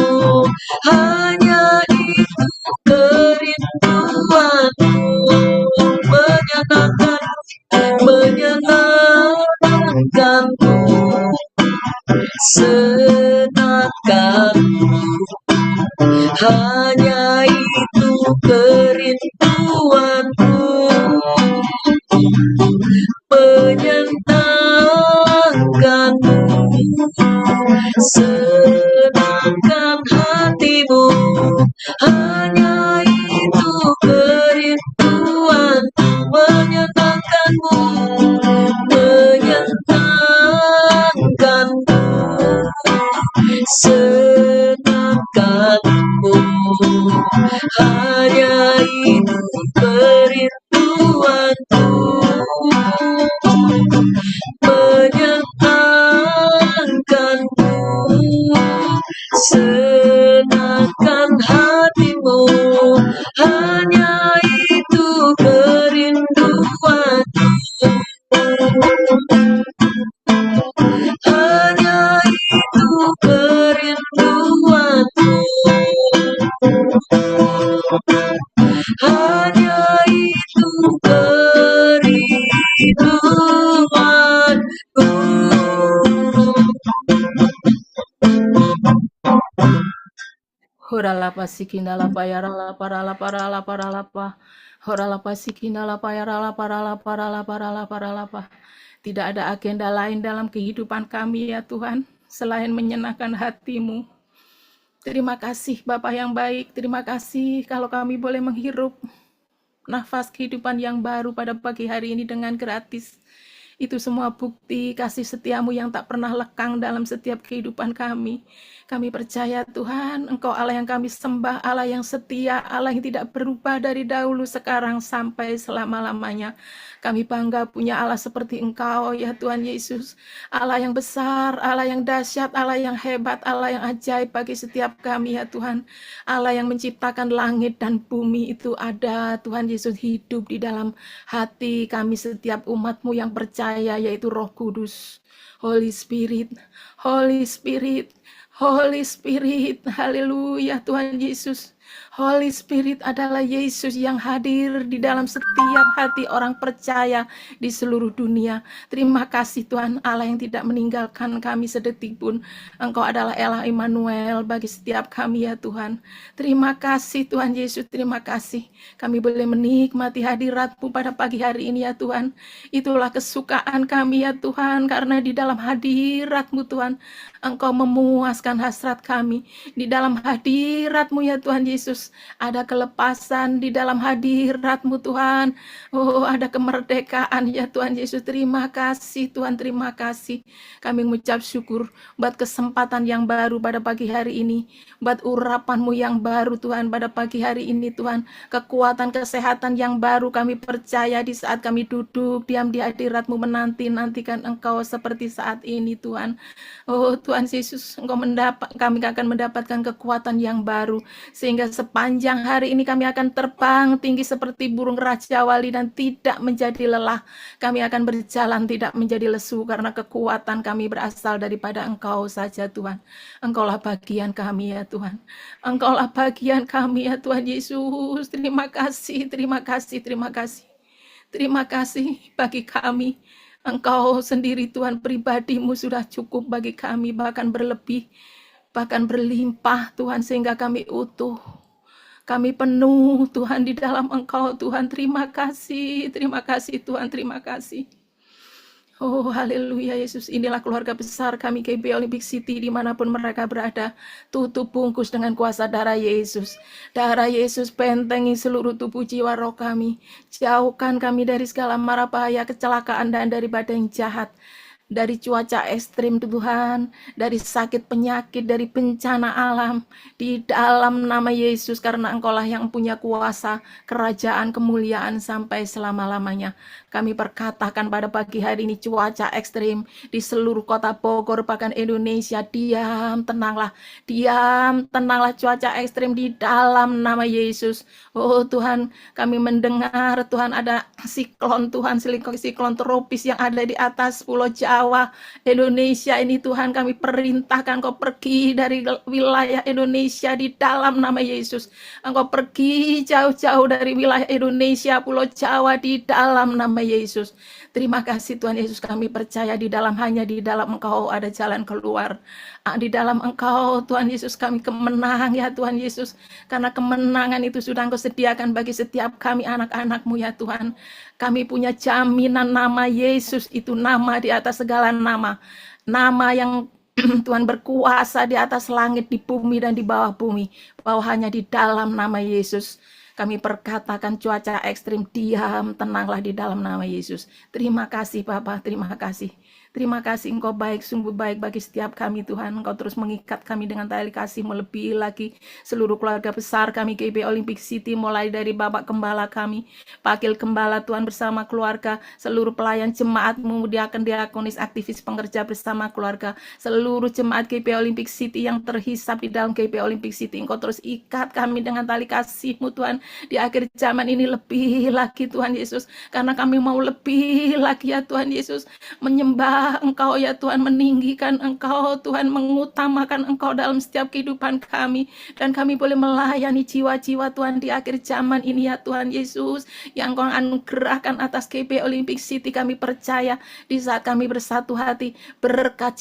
hanya itu kerinduanku. Menyenangkanku, senangkanmu, hanya itu kerinduanku. Menyenangkanmu, senangkan hatimu, hanya itu kerinduanku. Menyenangkanmu, menyenangkanmu, senangkanmu, hanya itu kerinduanku. Menyenangkanmu, senangkan hatimu, Horalapa sikindala payarala parala parala paralapa. Horalapa sikindala payarala parala parala parala paralapa. Tidak ada agenda lain dalam kehidupan kami ya Tuhan, selain menyenangkan hati-Mu. Terima kasih Bapa yang baik, terima kasih kalau kami boleh menghirup nafas kehidupan yang baru pada pagi hari ini dengan gratis. Itu semua bukti kasih setiamu yang tak pernah lekang dalam setiap kehidupan kami. Kami percaya Tuhan, Engkau Allah yang kami sembah, Allah yang setia, Allah yang tidak berubah dari dahulu, sekarang, sampai selama-lamanya. Kami bangga punya Allah seperti Engkau, ya Tuhan Yesus. Allah yang besar, Allah yang dahsyat, Allah yang hebat, Allah yang ajaib bagi setiap kami, ya Tuhan. Allah yang menciptakan langit dan bumi itu ada, Tuhan Yesus, hidup di dalam hati kami setiap umat-Mu yang percaya, yaitu Roh Kudus. Holy Spirit, Holy Spirit, Holy Spirit, haleluya Tuhan Yesus. Holy Spirit adalah Yesus yang hadir di dalam setiap hati orang percaya di seluruh dunia. Terima kasih Tuhan Allah yang tidak meninggalkan kami sedetik pun. Engkau adalah Allah Immanuel bagi setiap kami ya Tuhan. Terima kasih Tuhan Yesus, terima kasih. Kami boleh menikmati hadirat-Mu pada pagi hari ini ya Tuhan. Itulah kesukaan kami ya Tuhan, karena di dalam hadirat-Mu Tuhan, Engkau memuaskan hasrat kami. Di dalam hadirat-Mu ya Tuhan Yesus, ada kelepasan. Di dalam hadirat-Mu Tuhan, oh ada kemerdekaan ya Tuhan Yesus. Terima kasih Tuhan, terima kasih. Kami mengucap syukur buat kesempatan yang baru pada pagi hari ini, buat urapan-Mu yang baru Tuhan pada pagi hari ini Tuhan. Kekuatan kesehatan yang baru kami percaya di saat kami duduk diam di hadirat-Mu, menanti-nantikan Engkau seperti saat ini Tuhan. Oh Tuhan Yesus, kami akan mendapatkan kekuatan yang baru, sehingga sepanjang hari ini kami akan terbang tinggi seperti burung Raja Wali dan tidak menjadi lelah. Kami akan berjalan tidak menjadi lesu, karena kekuatan kami berasal daripada Engkau saja Tuhan. Engkaulah bagian kami ya Tuhan. Engkaulah bagian kami ya Tuhan Yesus. Terima kasih, terima kasih, terima kasih. Terima kasih bagi kami. Engkau sendiri Tuhan, pribadi-Mu sudah cukup bagi kami, bahkan berlebih, bahkan berlimpah Tuhan, sehingga kami utuh. Kami penuh Tuhan di dalam Engkau Tuhan. Terima kasih Tuhan, terima kasih. Oh haleluya Yesus, inilah keluarga besar kami KB Olympic City dimanapun mereka berada. Tutup bungkus dengan kuasa darah Yesus. Darah Yesus bentengi seluruh tubuh jiwa roh kami. Jauhkan kami dari segala mara bahaya, kecelakaan dan dari badai yang jahat. Dari cuaca ekstrim Tuhan, dari sakit penyakit, dari bencana alam, di dalam nama Yesus, karena Engkaulah yang punya kuasa, kerajaan, kemuliaan sampai selama-lamanya. Kami perkatakan pada pagi hari ini cuaca ekstrim di seluruh kota Bogor, bahkan Indonesia, diam, tenanglah cuaca ekstrim di dalam nama Yesus. Oh Tuhan, kami mendengar Tuhan ada siklon Tuhan, siklon tropis yang ada di atas Pulau Jawa, Indonesia ini Tuhan, kami perintahkan Engkau pergi dari wilayah Indonesia di dalam nama Yesus. Engkau pergi jauh-jauh dari wilayah Indonesia, Pulau Jawa di dalam nama Yesus. Terima kasih Tuhan Yesus, kami percaya hanya di dalam Engkau ada jalan keluar. Di dalam Engkau Tuhan Yesus kami kemenang ya Tuhan Yesus, karena kemenangan itu sudah Engkau sediakan bagi setiap kami anak-anak-Mu ya Tuhan. Kami punya jaminan nama Yesus, itu nama di atas segala nama. Nama yang Tuhan berkuasa di atas langit, di bumi dan di bawah bumi. Bahwa hanya di dalam nama Yesus kami perkatakan cuaca ekstrim diam, tenanglah di dalam nama Yesus. Terima kasih Bapa, terima kasih. Terima kasih Engkau baik, sungguh baik bagi setiap kami Tuhan. Engkau terus mengikat kami dengan tali kasih-Mu, lebih lagi seluruh keluarga besar kami KB Olympic City, mulai dari Bapak Gembala kami, Pakil Gembala Tuhan bersama keluarga, seluruh pelayan jemaat-Mu, diakon-diakonis, aktivis pengerja bersama keluarga, seluruh jemaat KB Olympic City yang terhisap di dalam KB Olympic City. Engkau terus ikat kami dengan tali kasih-Mu Tuhan, di akhir zaman ini lebih lagi Tuhan Yesus, karena kami mau lebih lagi ya Tuhan Yesus, menyembah menyembah Engkau ya Tuhan, meninggikan Engkau Tuhan, mengutamakan Engkau dalam setiap kehidupan kami, dan kami boleh melayani jiwa-jiwa Tuhan di akhir zaman ini ya Tuhan Yesus, yang Engkau anugerahkan atas GB Olympic City. Kami percaya di saat kami bersatu hati, berkat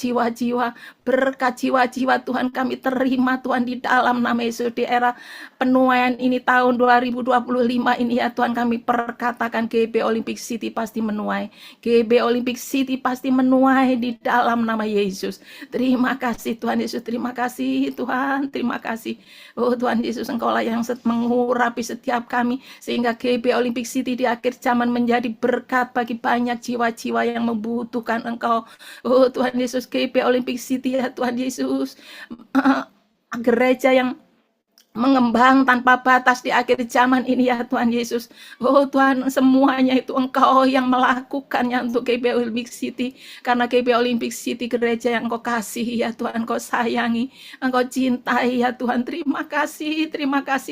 jiwa-jiwa Tuhan kami terima Tuhan di dalam nama Yesus. Di era penuaian ini tahun 2025 ini ya Tuhan, kami perkatakan GB Olympic City pasti menuai. GB Olympic City pasti menuai di dalam nama Yesus. Terima kasih Tuhan Yesus, terima kasih Tuhan, terima kasih. Oh Tuhan Yesus, Engkau lah yang mengurapi setiap kami, sehingga GB Olympic City di akhir zaman menjadi berkat bagi banyak jiwa-jiwa yang membutuhkan Engkau. Oh Tuhan Yesus, GB Olympic City ya Tuhan Yesus, gereja yang mengembang tanpa batas di akhir zaman ini ya Tuhan Yesus. Oh Tuhan, semuanya itu Engkau yang melakukannya untuk GB Olympic City, karena GB Olympic City gereja yang Engkau kasihi ya Tuhan, Engkau sayangi, Engkau cintai ya Tuhan. Terima kasih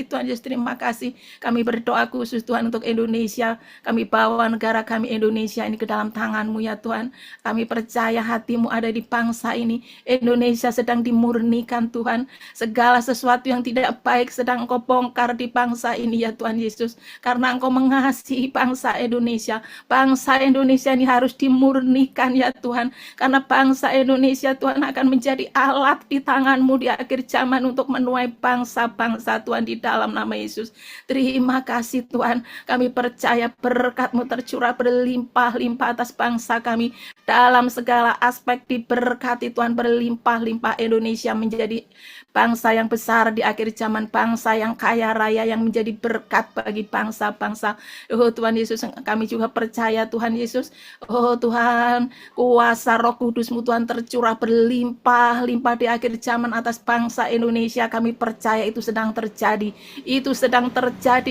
Tuhan Yesus, terima kasih. Kami berdoa khusus Tuhan untuk Indonesia. Kami bawa negara kami Indonesia ini ke dalam tangan-Mu ya Tuhan. Kami percaya hati-Mu ada di bangsa ini. Indonesia sedang dimurnikan Tuhan. Segala sesuatu yang tidak baik sedang Engkau bongkar di bangsa ini ya Tuhan Yesus, karena Engkau mengasihi bangsa Indonesia. Bangsa Indonesia ini harus dimurnikan ya Tuhan, karena bangsa Indonesia Tuhan akan menjadi alat di tangan-Mu di akhir zaman untuk menuai bangsa-bangsa Tuhan di dalam nama Yesus. Terima kasih Tuhan, kami percaya berkat-Mu tercurah berlimpah-limpah atas bangsa kami, dalam segala aspek diberkati Tuhan, berlimpah-limpah. Indonesia menjadi bangsa yang besar di akhir zaman, bangsa yang kaya raya, yang menjadi berkat bagi bangsa-bangsa. Oh Tuhan Yesus, kami juga percaya Tuhan Yesus, oh Tuhan, kuasa Roh Kudus-Mu Tuhan tercurah berlimpah-limpah di akhir zaman atas bangsa Indonesia. Kami percaya itu sedang terjadi,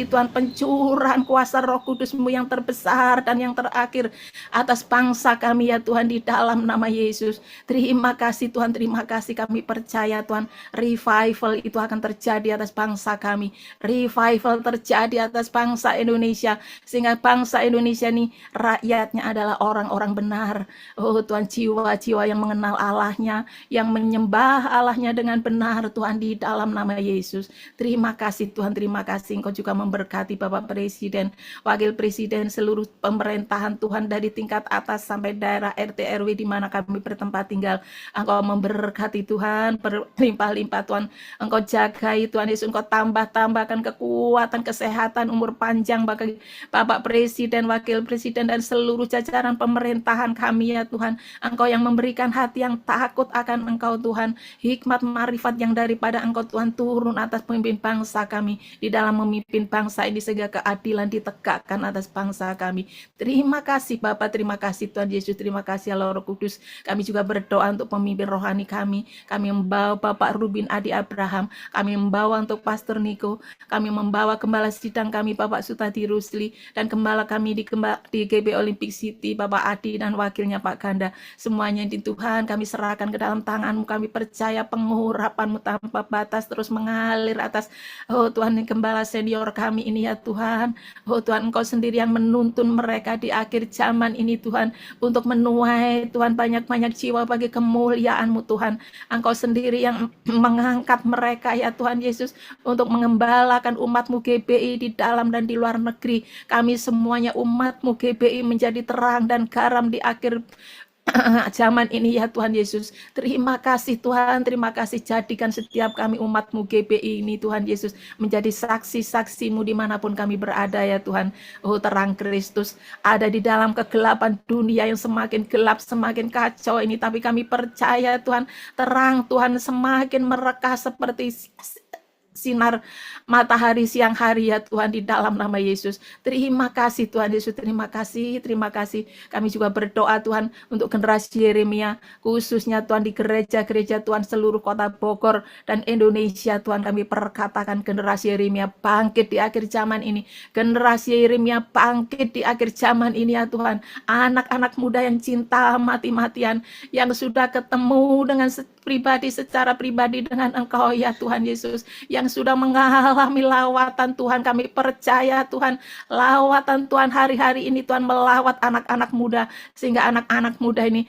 Tuhan, pencurahan kuasa Roh Kudus-Mu yang terbesar dan yang terakhir atas bangsa kami ya Tuhan, di dalam nama Yesus. Terima kasih Tuhan, terima kasih. Kami percaya Tuhan, revival itu akan terjadi atas bangsa kami. Revival terjadi atas bangsa Indonesia, sehingga bangsa Indonesia ini rakyatnya adalah orang-orang benar. Oh Tuhan, jiwa-jiwa yang mengenal Allahnya, yang menyembah Allahnya dengan benar Tuhan, di dalam nama Yesus. Terima kasih Tuhan, terima kasih. Engkau juga memberkati Bapak Presiden, Wakil Presiden, seluruh pemerintahan Tuhan, dari tingkat atas sampai daerah RT RW di mana kami bertempat tinggal. Engkau memberkati Tuhan, berlimpah-limpah Tuhan. Engkau jagai Tuhan Yesus, Engkau tambahkan kekuatan, kesehatan, umur panjang bagi Bapak Presiden, Wakil Presiden, dan seluruh jajaran pemerintahan kami ya Tuhan. Engkau yang memberikan hati yang takut akan Engkau Tuhan, hikmat marifat yang daripada Engkau Tuhan turun atas pemimpin bangsa kami, di dalam memimpin bangsa ini sehingga keadilan ditegakkan atas bangsa kami. Terima kasih Bapak, terima kasih Tuhan Yesus, terima kasih Allah Roh Kudus. Kami juga berdoa untuk pemimpin rohani kami. Kami membawa Bapak Rubin Adi Abraham, kami membawa untuk Pastor Niko, kami membawa gembala sidang kami Bapak Sutadi Rusli, dan gembala kami di GB Olympic City Bapak Adi dan wakilnya Pak Ganda. Semuanya di Tuhan kami serahkan ke dalam tangan-Mu. Kami percaya pengurapan-Mu tanpa batas terus mengalir atas oh Tuhan, gembala senior kami ini ya Tuhan. Oh Tuhan, Engkau sendiri yang menuntun mereka di akhir zaman ini Tuhan, untuk menuai Tuhan banyak-banyak jiwa bagi kemuliaan-Mu Tuhan. Engkau sendiri yang mengangkat mereka ya Tuhan Yesus, untuk mengembalakan umat-Mu GBI di dalam dan di luar negeri. Kami semuanya umat-Mu GBI menjadi terang dan garam di akhir zaman ini ya Tuhan Yesus. Terima kasih Tuhan, terima kasih. Jadikan setiap kami umat-Mu GBI ini Tuhan Yesus menjadi saksi-saksi-Mu dimanapun kami berada ya Tuhan. Oh terang Kristus ada di dalam kegelapan dunia yang semakin gelap, semakin kacau ini, tapi kami percaya Tuhan, terang Tuhan semakin merekah seperti sinar matahari siang hari ya Tuhan, di dalam nama Yesus. Terima kasih Tuhan Yesus, terima kasih, terima kasih. Kami juga berdoa Tuhan untuk generasi Yeremia, khususnya Tuhan di gereja-gereja Tuhan seluruh kota Bogor dan Indonesia Tuhan. Kami perkatakan generasi Yeremia bangkit di akhir zaman ini. Generasi Yeremia bangkit di akhir zaman ini ya Tuhan. Anak-anak muda yang cinta mati-matian, yang sudah ketemu dengan pribadi, secara pribadi dengan Engkau ya Tuhan Yesus, yang sudah mengalami lawatan Tuhan. Kami percaya Tuhan, lawatan Tuhan hari-hari ini Tuhan melawat anak-anak muda, sehingga anak-anak muda ini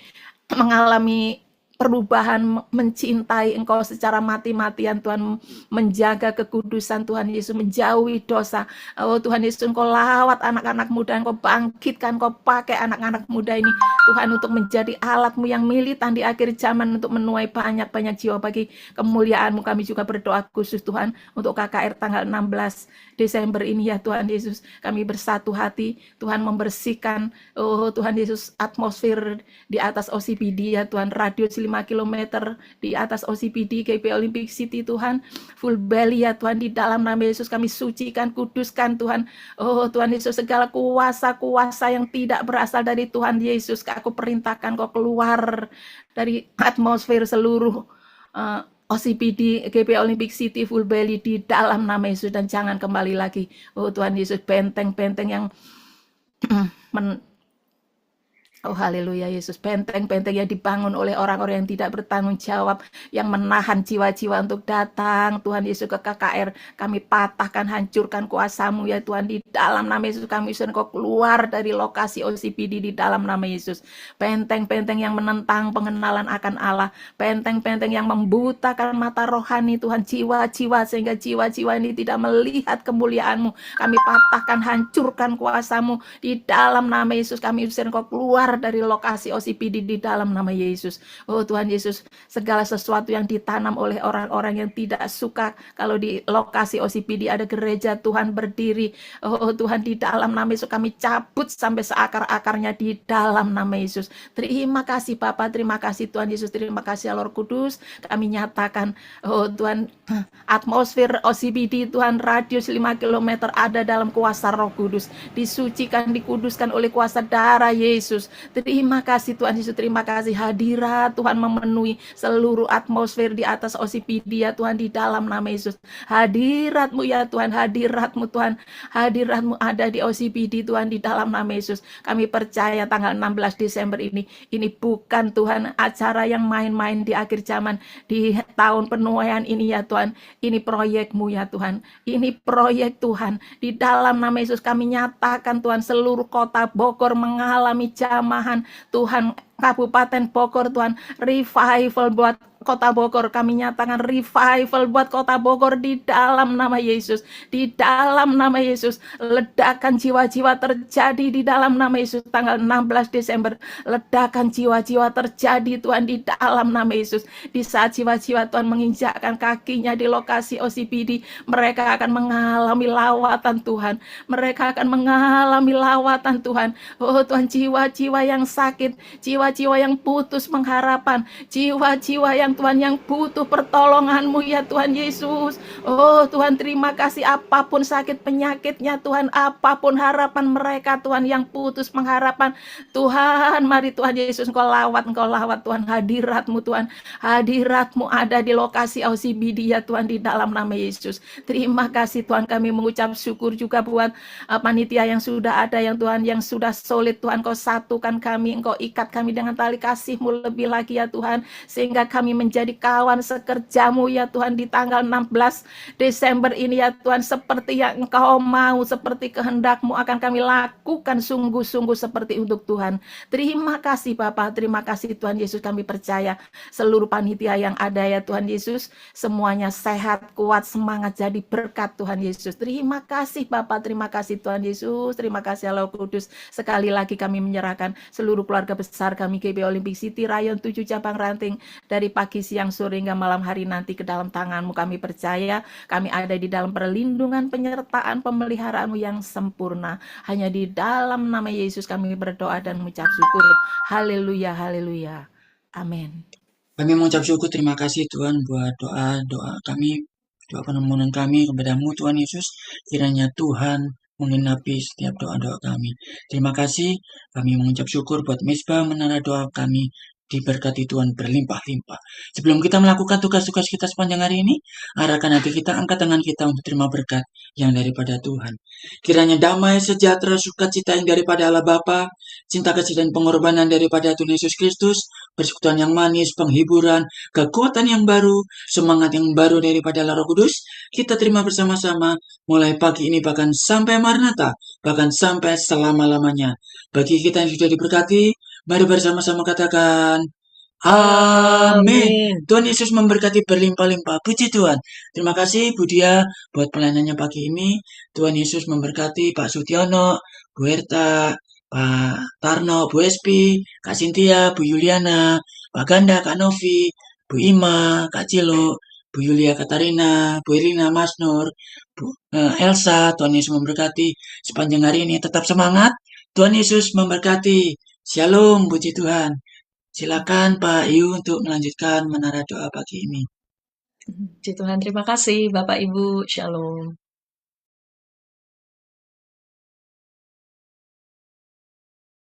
mengalami perubahan, mencintai Engkau secara mati-matian Tuhan, menjaga kekudusan Tuhan Yesus, menjauhi dosa. Oh Tuhan Yesus, Engkau lawat anak-anak muda, Engkau bangkitkan, Engkau pakai anak-anak muda ini Tuhan untuk menjadi alat-Mu yang militan di akhir zaman untuk menuai banyak-banyak jiwa bagi kemuliaan-Mu. Kami juga berdoa khusus Tuhan untuk KKR tanggal 16 Desember ini ya Tuhan Yesus. Kami bersatu hati, Tuhan membersihkan, oh Tuhan Yesus, atmosfer di atas OCPD ya Tuhan, radius 5 km di atas OCPD GP Olympic City Tuhan, full belly ya Tuhan, di dalam nama Yesus kami sucikan, kuduskan Tuhan. Oh Tuhan Yesus, segala kuasa-kuasa yang tidak berasal dari Tuhan Yesus, aku perintahkan kau keluar dari atmosfer seluruh OCPD GP Olympic City full belly di dalam nama Yesus, dan jangan kembali lagi. Oh Tuhan Yesus, benteng-benteng yang oh haleluya Yesus, benteng-benteng yang dibangun oleh orang-orang yang tidak bertanggung jawab, yang menahan jiwa-jiwa untuk datang Tuhan Yesus ke KKR, kami patahkan, hancurkan kuasa-Mu ya Tuhan, di dalam nama Yesus. Kami usahakan Kau keluar dari lokasi OCPD di dalam nama Yesus. Benteng-benteng yang menentang pengenalan akan Allah, benteng-benteng yang membutakan mata rohani Tuhan, jiwa-jiwa, sehingga jiwa-jiwa ini tidak melihat kemuliaan-Mu, kami patahkan, hancurkan kuasa-Mu di dalam nama Yesus. Kami usahakan Kau keluar dari lokasi OCPD di dalam nama Yesus. Oh Tuhan Yesus, segala sesuatu yang ditanam oleh orang-orang yang tidak suka kalau di lokasi OCPD ada gereja Tuhan berdiri, oh Tuhan, di dalam nama Yesus kami cabut sampai seakar-akarnya di dalam nama Yesus. Terima kasih Bapa, terima kasih Tuhan Yesus, terima kasih Roh Kudus. Kami nyatakan, oh Tuhan, atmosfer OCPD Tuhan radius 5 km ada dalam kuasa Roh Kudus, disucikan, dikuduskan oleh kuasa darah Yesus. Terima kasih Tuhan Yesus, terima kasih hadirat Tuhan memenuhi seluruh atmosfer di atas OCPD ya Tuhan, di dalam nama Yesus. Hadirat-Mu ya Tuhan, hadirat-Mu Tuhan, hadirat-Mu ada di OCPD Tuhan, di dalam nama Yesus. Kami percaya tanggal 16 Desember ini bukan Tuhan acara yang main-main di akhir zaman, di tahun penuaian ini ya Tuhan. Ini proyek-Mu ya Tuhan, ini proyek Tuhan. Di dalam nama Yesus kami nyatakan Tuhan, seluruh kota Bogor mengalami jamahan Tuhan, Kabupaten Bogor Tuhan, revival buat Kota Bogor. Kami nyatakan revival buat Kota Bogor di dalam nama Yesus. Di dalam nama Yesus, ledakan jiwa-jiwa terjadi di dalam nama Yesus. Tanggal 16 Desember, ledakan jiwa-jiwa terjadi Tuhan di dalam nama Yesus. Di saat jiwa-jiwa Tuhan menginjakkan kakinya di lokasi OCPD, mereka akan mengalami lawatan Tuhan. Mereka akan mengalami lawatan Tuhan. Oh Tuhan, jiwa-jiwa yang sakit, jiwa-jiwa yang putus pengharapan, jiwa-jiwa yang Tuhan yang butuh pertolongan-Mu ya Tuhan Yesus. Oh Tuhan, terima kasih, apapun sakit penyakitnya Tuhan, apapun harapan mereka Tuhan yang putus pengharapan, Tuhan mari Tuhan Yesus Engkau lawat Tuhan, hadirat-Mu Tuhan, hadirat-Mu ada di lokasi OCPD ya Tuhan, di dalam nama Yesus. Terima kasih Tuhan, kami mengucap syukur juga buat panitia yang sudah ada yang Tuhan, yang sudah solid Tuhan. Engkau satukan kami, Engkau ikat kami dengan tali kasih-Mu lebih lagi ya Tuhan, sehingga kami menjadi kawan sekerja-Mu ya Tuhan di tanggal 16 Desember ini ya Tuhan. Seperti yang Engkau mau, seperti kehendak-Mu akan kami lakukan sungguh-sungguh seperti untuk Tuhan. Terima kasih Bapa, terima kasih Tuhan Yesus. Kami percaya seluruh panitia yang ada ya Tuhan Yesus, semuanya sehat, kuat, semangat, jadi berkat Tuhan Yesus. Terima kasih Bapa, terima kasih Tuhan Yesus, terima kasih Roh Kudus. Sekali lagi kami menyerahkan seluruh keluarga besar kami GP Olympic City Rayon 7 Cabang Ranting, dari pagi, siang, sore hingga malam hari nanti ke dalam tangan-Mu. Kami percaya kami ada di dalam perlindungan, penyertaan, pemeliharaan-Mu yang sempurna. Hanya di dalam nama Yesus kami berdoa dan mengucap syukur. Haleluya, haleluya. Amin. Kami mengucap syukur, terima kasih Tuhan buat doa kami, doa permohonan kami kepada-Mu Tuhan Yesus. Kiranya Tuhan menggenapi setiap doa-doa kami. Terima kasih, kami mengucap syukur buat Mezbah Menara Doa kami, diberkati Tuhan berlimpah-limpah. Sebelum kita melakukan tugas-tugas kita sepanjang hari ini, arahkan hati kita, angkat tangan kita untuk terima berkat yang daripada Tuhan. Kiranya damai, sejahtera, sukacita yang daripada Allah Bapa, cinta kasih dan pengorbanan daripada Tuhan Yesus Kristus, persekutuan yang manis, penghiburan, kekuatan yang baru, semangat yang baru daripada Allah Roh Kudus, kita terima bersama-sama mulai pagi ini bahkan sampai Maranatha, bahkan sampai selama-lamanya. Bagi kita yang sudah diberkati, Mari bersama-sama katakan, amin. Tuhan Yesus memberkati berlimpah-limpah. Puji Tuhan. Terima kasih Bu Dia buat pelayanannya pagi ini. Tuhan Yesus memberkati Pak Sutiono, Bu Herta, Pak Tarno, Bu Espi, Kak Sintia, Bu Yuliana, Pak Ganda, Kak Novi, Bu Ima, Kak Cilo, Bu Yulia Katarina, Bu Irina, Mas Nur, Bu Elsa. Tuhan Yesus memberkati sepanjang hari ini. Tetap semangat. Tuhan Yesus memberkati. Shalom, puji Tuhan. Silakan Pak Yu untuk melanjutkan menara doa pagi ini. Puji Tuhan, terima kasih Bapak Ibu. Shalom.